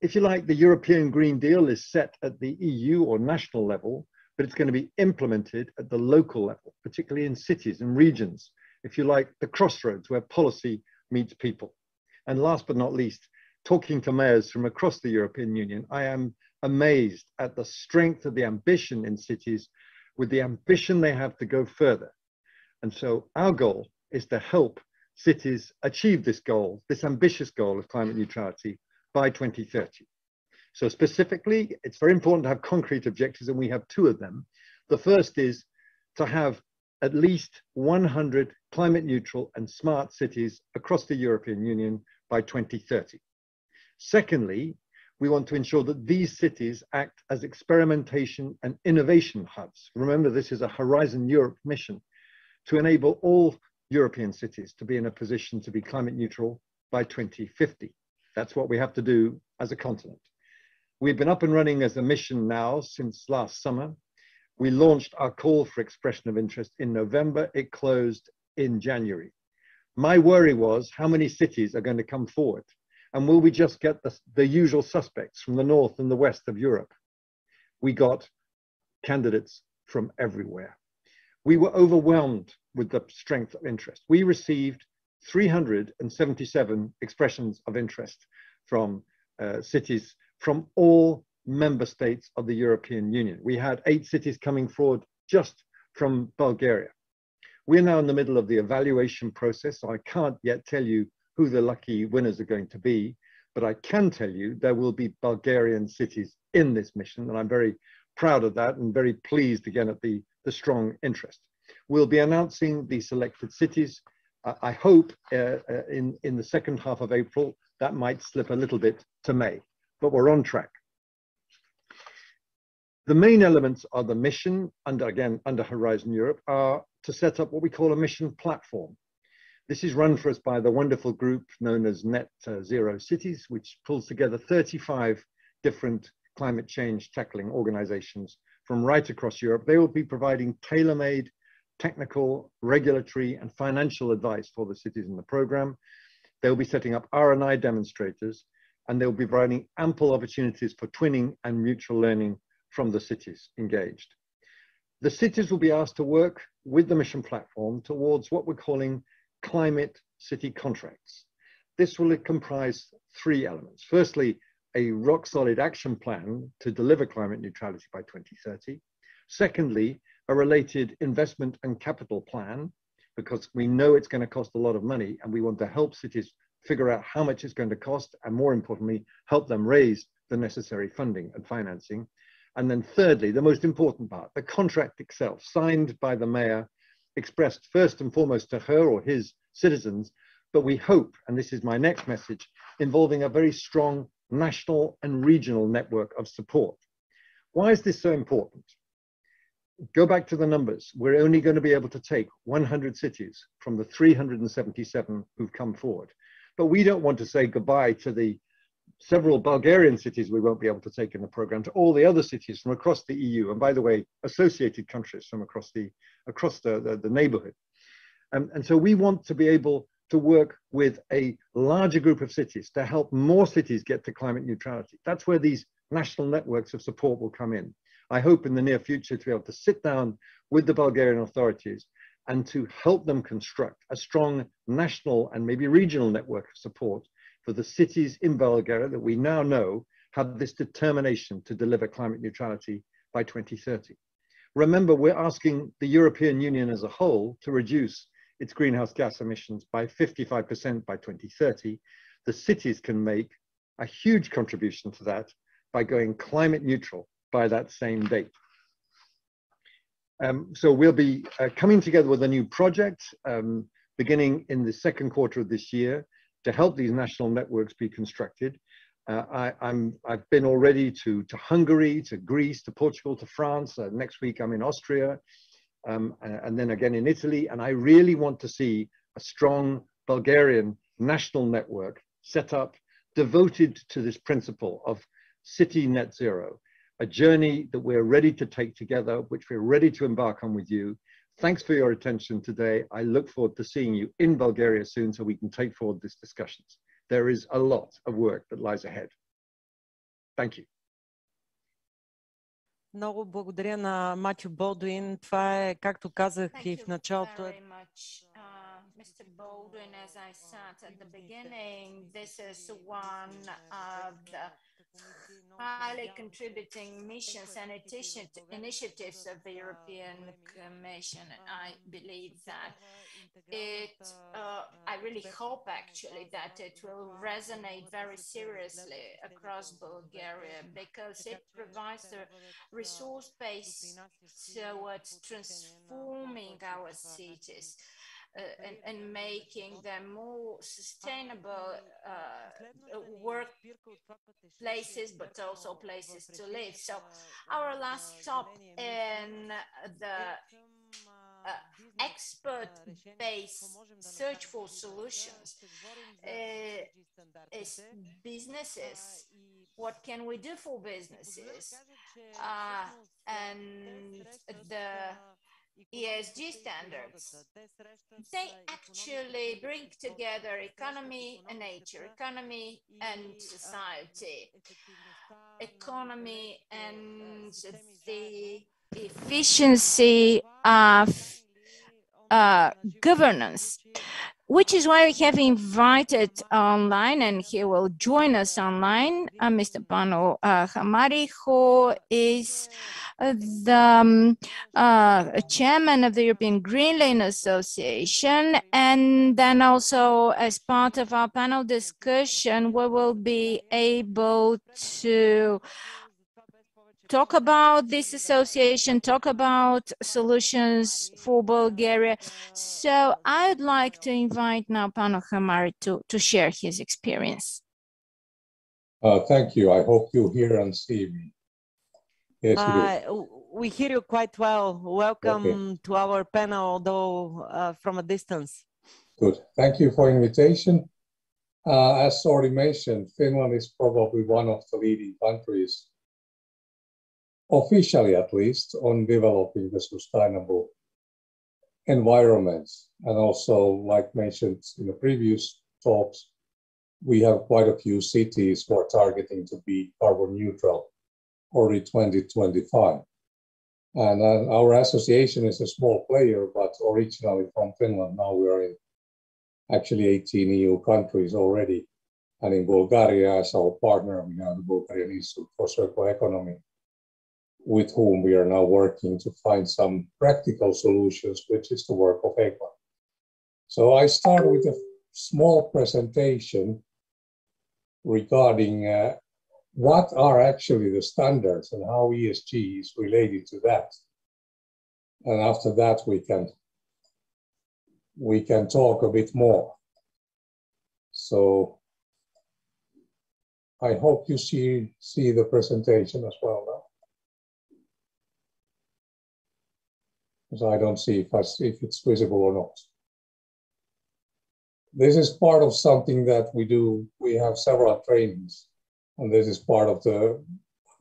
If you like, the European Green Deal is set at the EU or national level, but it's going to be implemented at the local level, particularly in cities and regions. If you like, the crossroads where policy meets people. And last but not least, talking to mayors from across the European Union, I am amazed at the strength of the ambition in cities, with the ambition they have to go further. And so our goal is to help cities achieve this goal, this ambitious goal of climate neutrality by 2030. So specifically, it's very important to have concrete objectives, and we have two of them. The first is to have at least 100 climate neutral and smart cities across the European Union by 2030. Secondly, we want to ensure that these cities act as experimentation and innovation hubs. Remember, this is a Horizon Europe mission to enable all European cities to be in a position to be climate neutral by 2050. That's what we have to do as a continent. We've been up and running as a mission now since last summer. We launched our call for expression of interest in November. It closed in January. My worry was, how many cities are going to come forward? And will we just get the usual suspects from the north and the west of Europe? We got candidates from everywhere. We were overwhelmed with the strength of interest. We received 377 expressions of interest from cities from all member states of the European Union. We had 8 cities coming forward just from Bulgaria. We're now in the middle of the evaluation process, so I can't yet tell you who the lucky winners are going to be, but I can tell you there will be Bulgarian cities in this mission, and I'm very proud of that and very pleased again at the strong interest. We'll be announcing the selected cities, I hope, in the second half of April. That might slip a little bit to May, but we're on track. The main elements are the mission, under Horizon Europe, are to set up what we call a mission platform. This is run for us by the wonderful group known as Net Zero Cities, which pulls together 35 different climate change tackling organizations from right across Europe. They will be providing tailor-made technical, regulatory, and financial advice for the cities in the program. They'll be setting up R&I demonstrators, and they'll be providing ample opportunities for twinning and mutual learning from the cities engaged. The cities will be asked to work with the mission platform towards what we're calling climate city contracts. This will comprise 3 elements. Firstly, a rock-solid action plan to deliver climate neutrality by 2030. Secondly, a related investment and capital plan, because we know it's going to cost a lot of money, and we want to help cities figure out how much it's going to cost, and more importantly, help them raise the necessary funding and financing. And then thirdly, the most important part, the contract itself, signed by the mayor, expressed first and foremost to her or his citizens, but we hope, and this is my next message, involving a very strong national and regional network of support. Why is this so important? Go back to the numbers. We're only going to be able to take 100 cities from the 377 who've come forward. But we don't want to say goodbye to the several Bulgarian cities we won't be able to take in the program, to all the other cities from across the EU, and by the way, associated countries from across the neighborhood. And so we want to be able to work with a larger group of cities to help more cities get to climate neutrality. That's where these national networks of support will come in. I hope in the near future to be able to sit down with the Bulgarian authorities and to help them construct a strong national and maybe regional network of support for the cities in Bulgaria that we now know have this determination to deliver climate neutrality by 2030. Remember, we're asking the European Union as a whole to reduce its greenhouse gas emissions by 55% by 2030. The cities can make a huge contribution to that by going climate neutral by that same date. So we'll be coming together with a new project beginning in the second quarter of this year to help these national networks be constructed. I've been already to Hungary, to Greece, to Portugal, to France. Next week I'm in Austria, and then again in Italy. And I really want to see a strong Bulgarian national network set up, devoted to this principle of city net zero, a journey that we're ready to take together, which we're ready to embark on with you. Thanks for your attention today. I look forward to seeing you in Bulgaria soon so we can take forward these discussions. There is a lot of work that lies ahead. Thank you. Много благодаря на Матю Болдуин. Това е, както казах и в началото. Mr. Baldwin, as I said at the beginning, this is one of the highly contributing missions and initiatives of the European Commission. I believe that I really hope actually that it will resonate very seriously across Bulgaria, because it provides the resource base towards transforming our cities and making them more sustainable workplaces, but also places to live. So our last stop in the expert-based search for solutions is businesses. What can we do for businesses? And the ESG standards, they actually bring together economy and nature, economy and society, economy and the efficiency of governance, which is why we have invited online, and he will join us online, Mr. Panu Hamari, who is the chairman of the European Green Lane Association. And then also, as part of our panel discussion, we will be able to talk about this association, talk about solutions for Bulgaria. So I'd like to invite now Panu Hamari to share his experience. Thank you. I hope you hear and see me. Yes, you do. We hear you quite well. Welcome to our panel, although from a distance. Good. Thank you for invitation. As already mentioned, Finland is probably one of the leading countries, officially at least, on developing the sustainable environments. And also, like mentioned in the previous talks, we have quite a few cities who are targeting to be carbon neutral already 2025. And our association is a small player, but originally from Finland. Now we are in actually 18 EU countries already. And in Bulgaria, as our partner, we have the Bulgarian Institute for Circular Economy, with whom we are now working to find some practical solutions, which is the work of ECA. So I start with a small presentation regarding what are actually the standards and how ESG is related to that. And after that, we can talk a bit more. So I hope you see the presentation as well now. Because I don't see if it's visible or not. This is part of something that we do. We have several trainings, and this is part of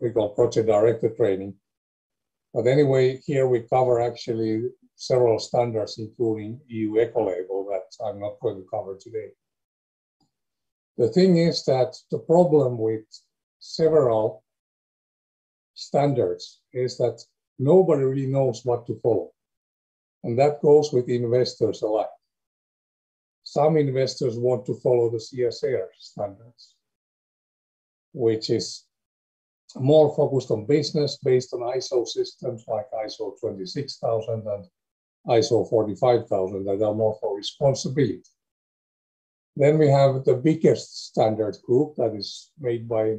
we call project director training. But anyway, here we cover actually several standards, including EU Ecolabel, that I'm not going to cover today. The thing is that the problem with several standards is that nobody really knows what to follow. And that goes with investors alike. Some investors want to follow the CSR standards, which is more focused on business based on ISO systems like ISO 26000 and ISO 45000 that are more for responsibility. Then we have the biggest standard group that is made by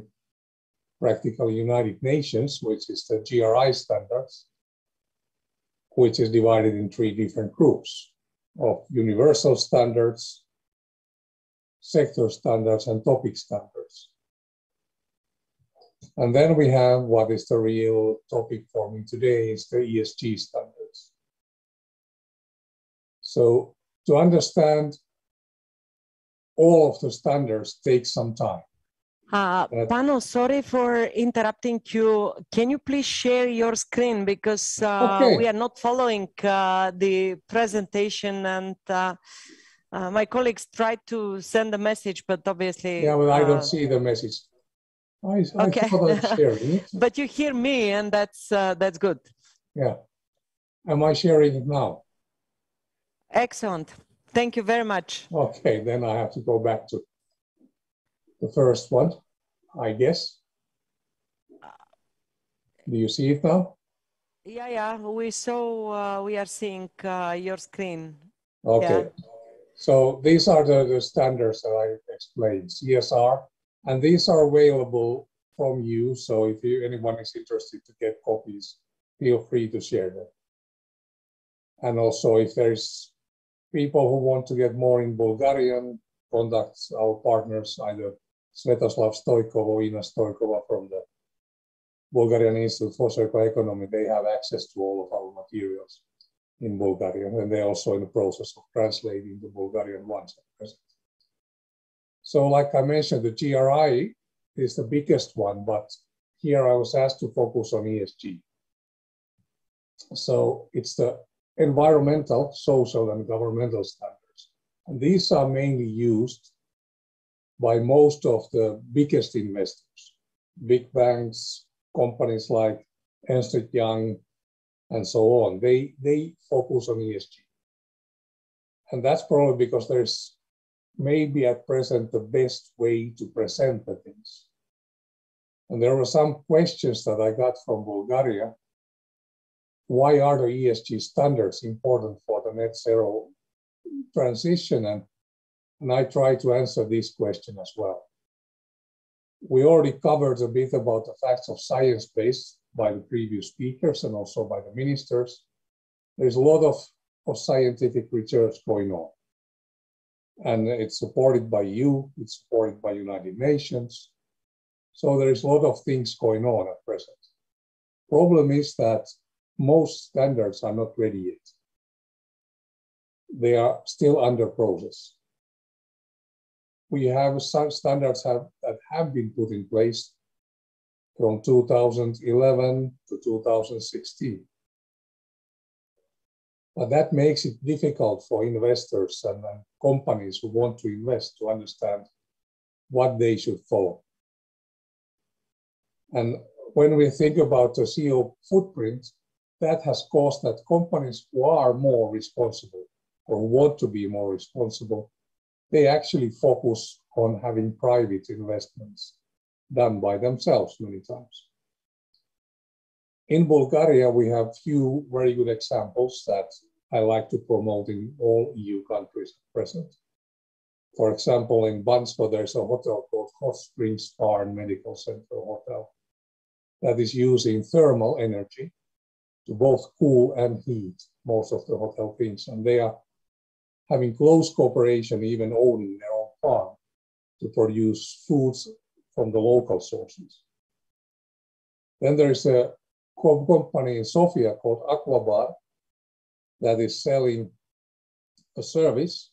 practically United Nations, which is the GRI standards, which is divided in 3 different groups of universal standards, sector standards, and topic standards. And then we have what is the real topic for me today is the ESG standards. So to understand all of the standards takes some time. Pano, sorry for interrupting you. Can you please share your screen because we are not following the presentation, and my colleagues tried to send a message, but obviously... Yeah, well, I don't see the message. I thought I'm sharing it. But you hear me, and that's good. Yeah. Am I sharing it now? Excellent. Thank you very much. Okay, then I have to go back to the first one, I guess. Do you see it now? Yeah. We are seeing your screen. Okay. Yeah. So these are the standards that I explained, CSR, and these are available from you. So if anyone is interested to get copies, feel free to share them. And also if there's people who want to get more in Bulgarian, contact our partners, either Svetoslav Stojkov or Ina Stojkova from the Bulgarian Institute for Circular Economy. They have access to all of our materials in Bulgarian, and they're also in the process of translating the Bulgarian ones at present. So like I mentioned, the GRI is the biggest one, but here I was asked to focus on ESG. So it's the environmental, social, and governmental standards. And these are mainly used by most of the biggest investors, big banks, companies like Ernst & Young, and so on. They focus on ESG. And that's probably because there's maybe at present the best way to present the things. And there were some questions that I got from Bulgaria. Why are the ESG standards important for the net zero transition? And I try to answer this question as well. We already covered a bit about the facts of science-based by the previous speakers and also by the ministers. There's a lot of scientific research going on. And it's supported by you, it's supported by United Nations. So there's a lot of things going on at present. Problem is that most standards are not ready yet. They are still under process. We have some standards that have been put in place from 2011 to 2016. But that makes it difficult for investors and companies who want to invest to understand what they should follow. And when we think about the CO footprint, that has caused that companies who are more responsible or want to be more responsible, they actually focus on having private investments done by themselves many times. In Bulgaria, we have few very good examples that I like to promote in all EU countries at present. For example, in Bansko, there's a hotel called Hot Springs Spa and Medical Center Hotel that is using thermal energy to both cool and heat most of the hotel things. And they are having close cooperation, even owning their own farm to produce foods from the local sources. Then there's a company in Sofia called Aquabar that is selling a service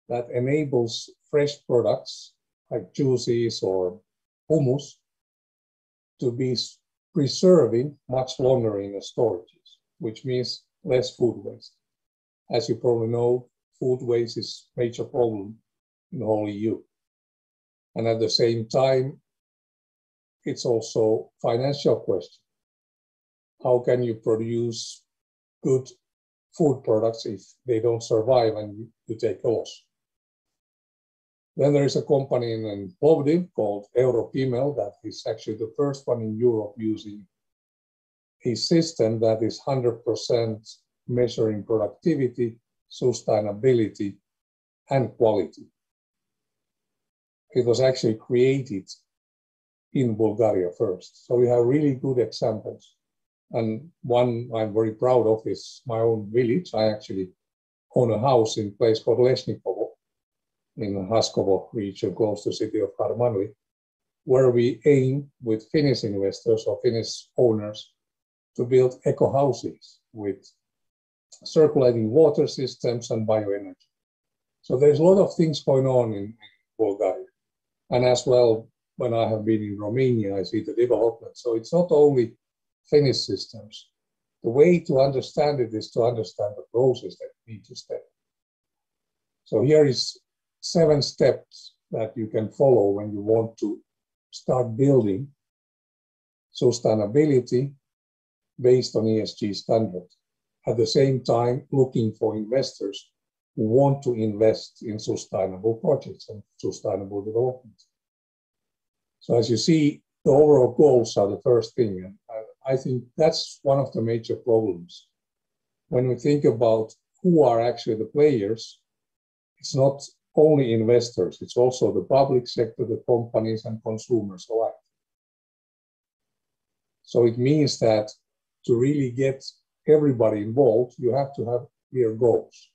that enables fresh products like juices or hummus to be preserving much longer in the storages, which means less food waste. As you probably know, food waste is a major problem in the whole EU. And at the same time, it's also a financial question. How can you produce good food products if they don't survive and you take a loss? Then there is a company in Plovdiv called Europimel that is actually the first one in Europe using a system that is 100% measuring productivity, sustainability, and quality. It was actually created in Bulgaria first. So we have really good examples. And one I'm very proud of is my own village. I actually own a house in a place called Lesnikovo in Haskovo region, close to the city of Harmony, where we aim with Finnish investors or Finnish owners to build eco houses with circulating water systems and bioenergy. So there's a lot of things going on in Bulgaria. And as well, when I have been in Romania, I see the development. So it's not only Finnish systems. The way to understand it is to understand the process that you need to step. So here is 7 steps that you can follow when you want to start building sustainability based on ESG standards. At the same time, looking for investors who want to invest in sustainable projects and sustainable development. So as you see, the overall goals are the first thing. And I think that's one of the major problems. When we think about who are actually the players, it's not only investors, it's also the public sector, the companies and consumers alike. So it means that to really get everybody involved, you have to have clear goals.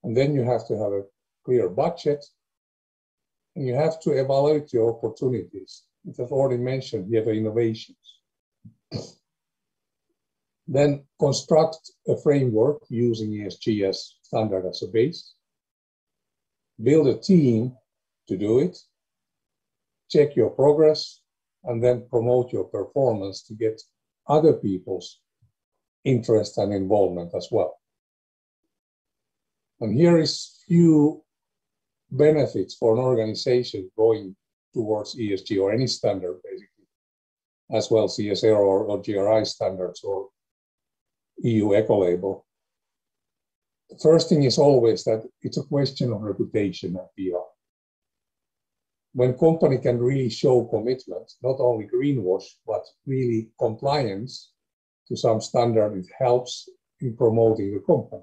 And then you have to have a clear budget, and you have to evaluate your opportunities. It was already mentioned here, the innovations. Then construct a framework using ESG as standard as a base. Build a team to do it. Check your progress, and then promote your performance to get other people's interest and involvement as well. And here is few benefits for an organization going towards ESG or any standard, basically, as well CSR or GRI standards or EU eco-label. The first thing is always that it's a question of reputation and PR. When company can really show commitment, not only greenwash, but really compliance to some standard, it helps in promoting the company.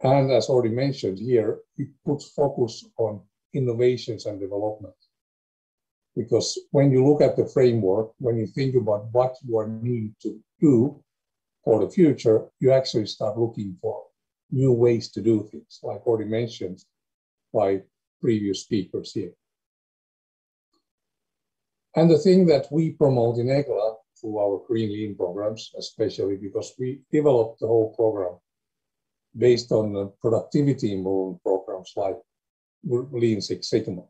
And as already mentioned here, it puts focus on innovations and development. Because when you look at the framework, when you think about what you are needing to do for the future, you actually start looking for new ways to do things, like already mentioned by previous speakers here. And the thing that we promote in EGLA through our Green Lean programs, especially because we developed the whole program based on productivity improvement programs like Lean Six Sigma,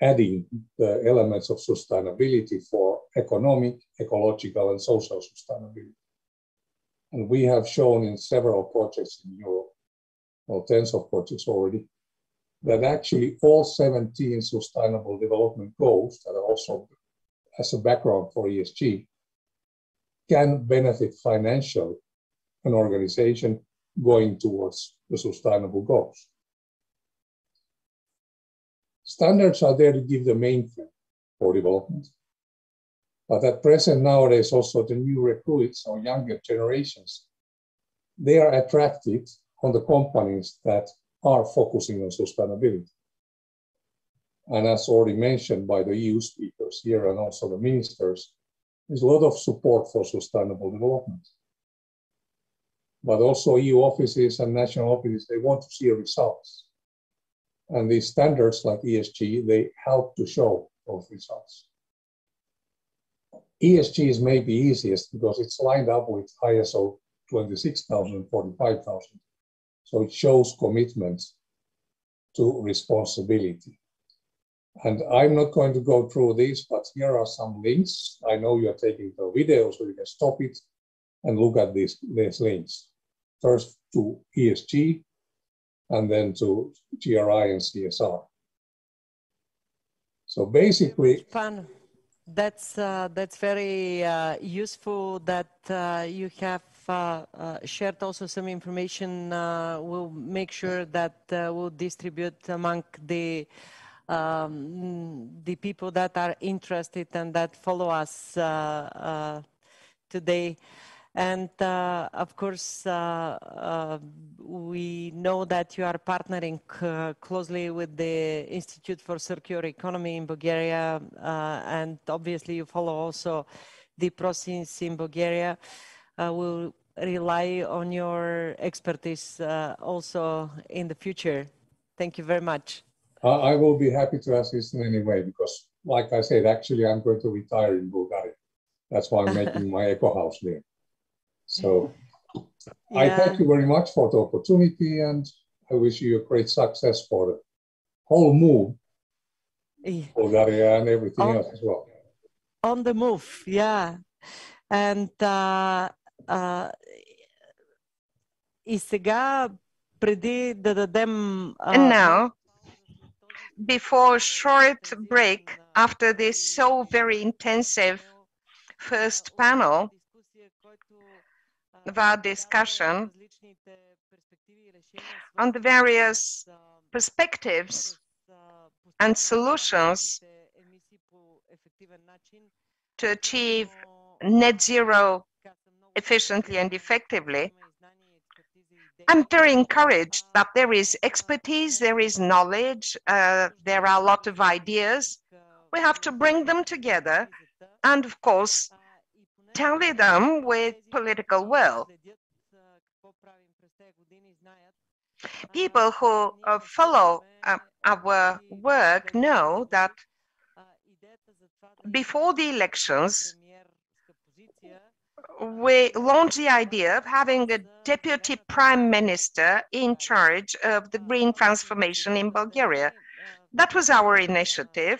adding the elements of sustainability for economic, ecological, and social sustainability. And we have shown in several projects in Europe, or tens of projects already, that actually all 17 sustainable development goals that are also as a background for ESG can benefit financially an organization going towards the sustainable goals. Standards are there to give the main frame for development. But at present, nowadays, also the new recruits or younger generations, they are attracted on the companies that are focusing on sustainability. And as already mentioned by the EU speakers here and also the ministers, there's a lot of support for sustainable development. But also EU offices and national offices, they want to see results. And these standards like ESG, they help to show those results. ESG is maybe easiest because it's lined up with ISO 26,000 and 45,000. So it shows commitments to responsibility. And I'm not going to go through this, but here are some links. I know you're taking the video, so you can stop it and look at these links. First to ESG, and then to GRI and CSR. So basically, that's very useful that you have shared also some information. We'll make sure that we'll distribute among the people that are interested and that follow us today. And of course, we know that you are partnering closely with the Institute for Circular Economy in Bulgaria, and obviously you follow also the process in Bulgaria. We'll rely on your expertise also in the future. Thank you very much. I will be happy to assist in any way because, like I said, actually I'm going to retire in Bulgaria. That's why I'm making my eco house there. So yeah. I thank you very much for the opportunity and I wish you a great success for the whole move, Bulgaria and everything else as well. On the move, yeah. And и сега преди да дадем And now, before a short break after this so very intensive first panel of our discussion on the various perspectives and solutions to achieve net zero efficiently and effectively, I'm very encouraged that there is expertise, there is knowledge, there are a lot of ideas. We have to bring them together and, of course, tally them with political will. People who follow our work know that before the elections, we launched the idea of having a deputy prime minister in charge of the green transformation in Bulgaria. That was our initiative.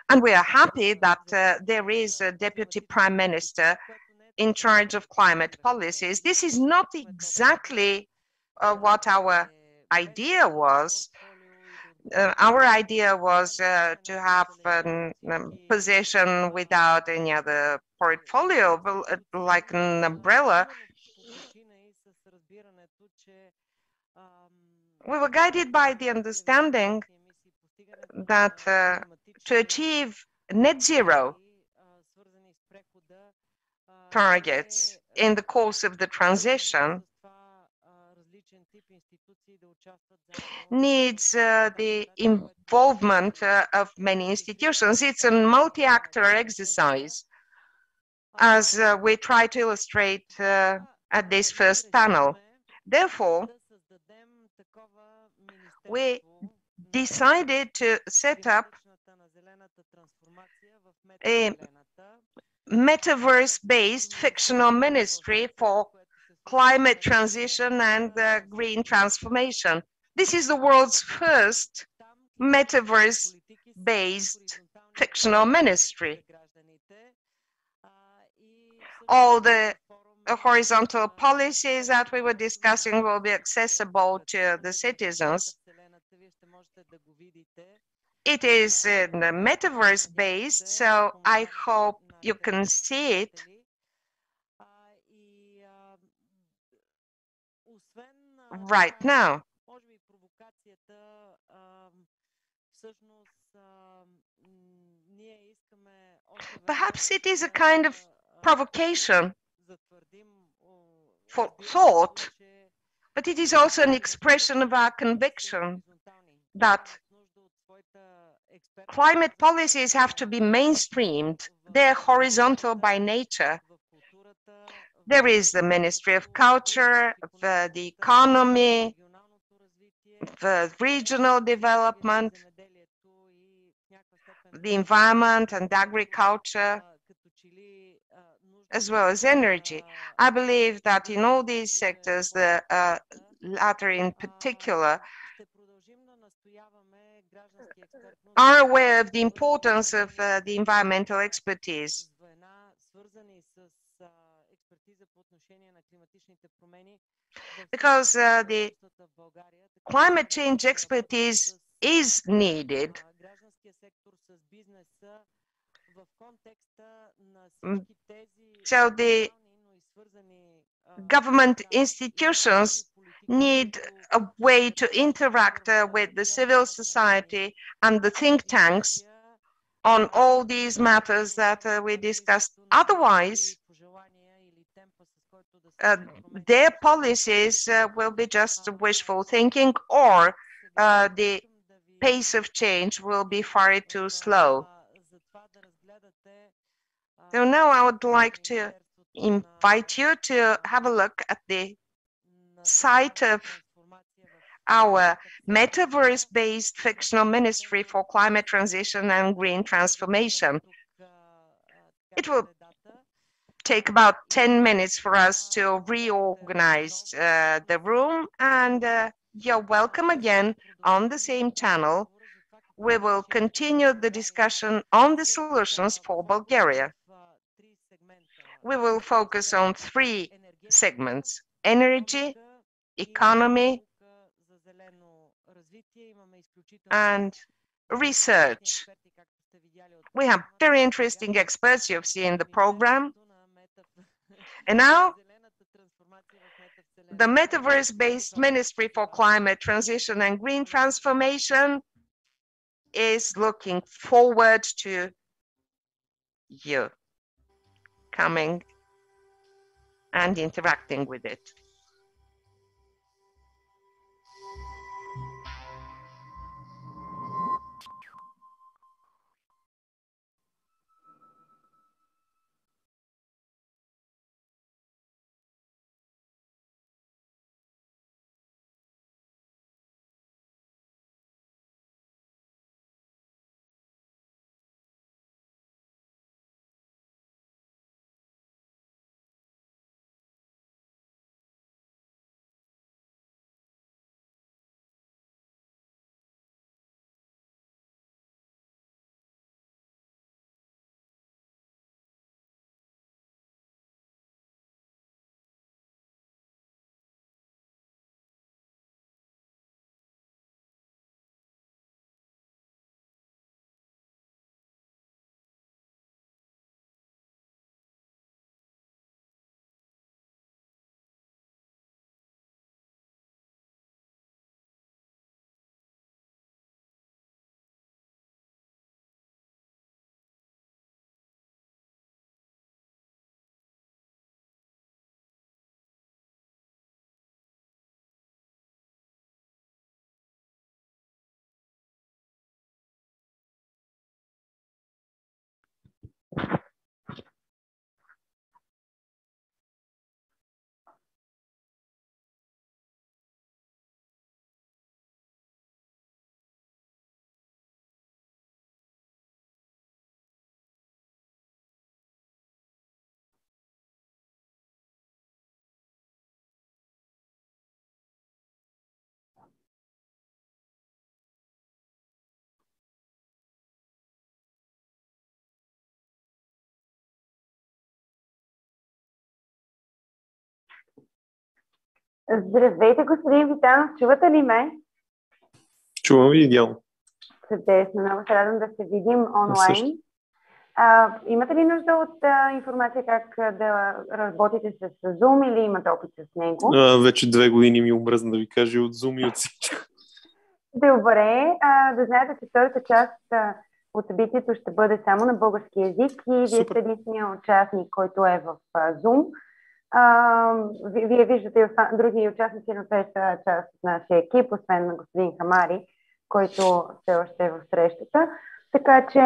And we are happy that there is a deputy prime minister in charge of climate policies. This is not exactly what our idea was. Our idea was to have a position without any other portfolio, like an umbrella. We were guided by the understanding that to achieve net zero targets in the course of the transition needs the involvement of many institutions. It's a multi-actor exercise, as we try to illustrate at this first panel. Therefore, we decided to set up a metaverse-based fictional ministry for climate transition and green transformation. This is the world's first metaverse-based fictional ministry. All the horizontal policies that we were discussing will be accessible to the citizens. It is in the metaverse based, so I hope you can see it. Right now. Perhaps it is a kind of provocation for thought, but it is also an expression of our conviction that climate policies have to be mainstreamed. They're horizontal by nature. There is the Ministry of Culture, the economy, the regional development, the environment and agriculture, as well as energy. I believe that in all these sectors, the latter in particular, are aware of the importance of the environmental expertise. Because the climate change expertise is needed. So the government institutions need a way to interact with the civil society and the think tanks on all these matters that we discussed. Otherwise, their policies will be just wishful thinking, or the pace of change will be far too slow. So now I would like to invite you to have a look at the site of our metaverse-based fictional ministry for climate transition and green transformation. It will take about 10 minutes for us to reorganize the room, and you're welcome again on the same channel. We will continue the discussion on the solutions for Bulgaria. We will focus on 3 segments: energy, economy, and research. We have very interesting experts you've seen in the program. And now, the metaverse-based Ministry for Climate Transition and Green Transformation is looking forward to you coming and interacting with it. Здравейте, господин Витанов, чувате ли ме? Чувам ви идеално. Чудесно, много се радвам да се видим онлайн. Имате ли нужда от информация как да работите с Zoom или имате опит с него? Вече 2 години ми омръзна да ви кажа от Zoom и от всичко. Добре, да знаете, че втората част от събитието ще бъде само на български език и вие сте единствения участник, който е в Zoom. Вие виждате и други участници, но те са част от нашия екип, освен на господин Хамари, който все още е в срещата. Така че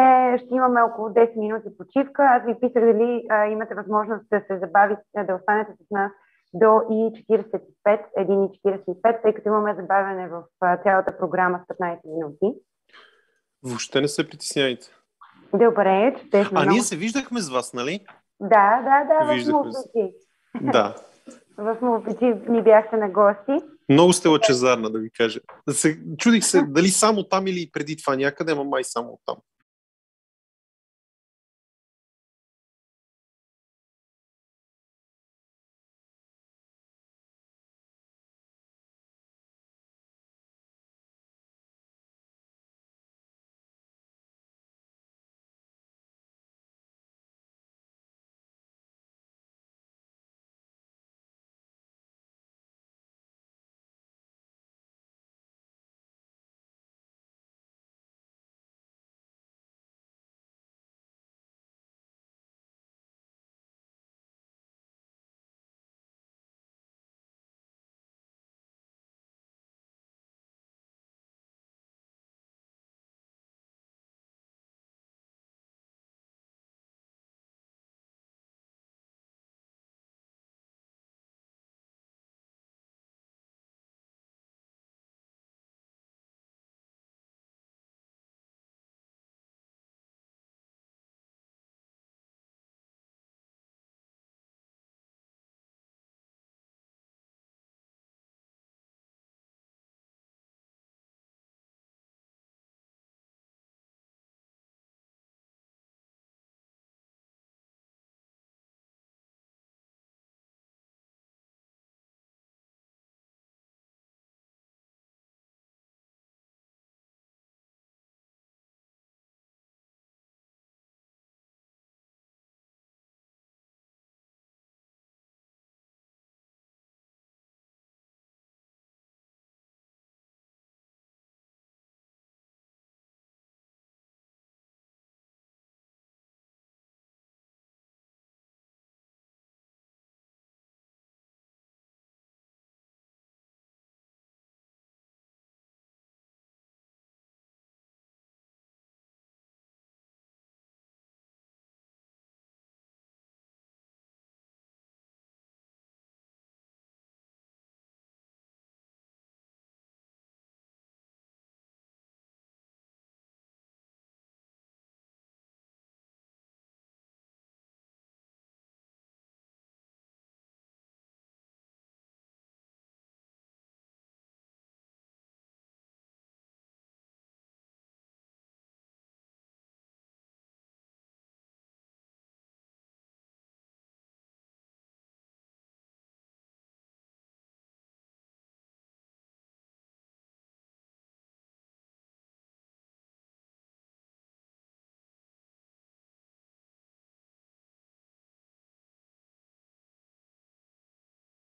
ще имаме около 10 минути почивка. Аз ви писах дали имате възможност да се забавите, да останете с нас до 1:45, тъй като имаме забавяне в цялата програма с 15 минути. Въобще не се притесняйте. Добре, чудесно. Ние се виждахме с вас, нали? Да, в MOVE.BG. Да. В MOVE.BG ни бяхте на гости. Много сте лъчезарна, да ви кажа. Чудих се дали само там или преди това някъде, ама май само там.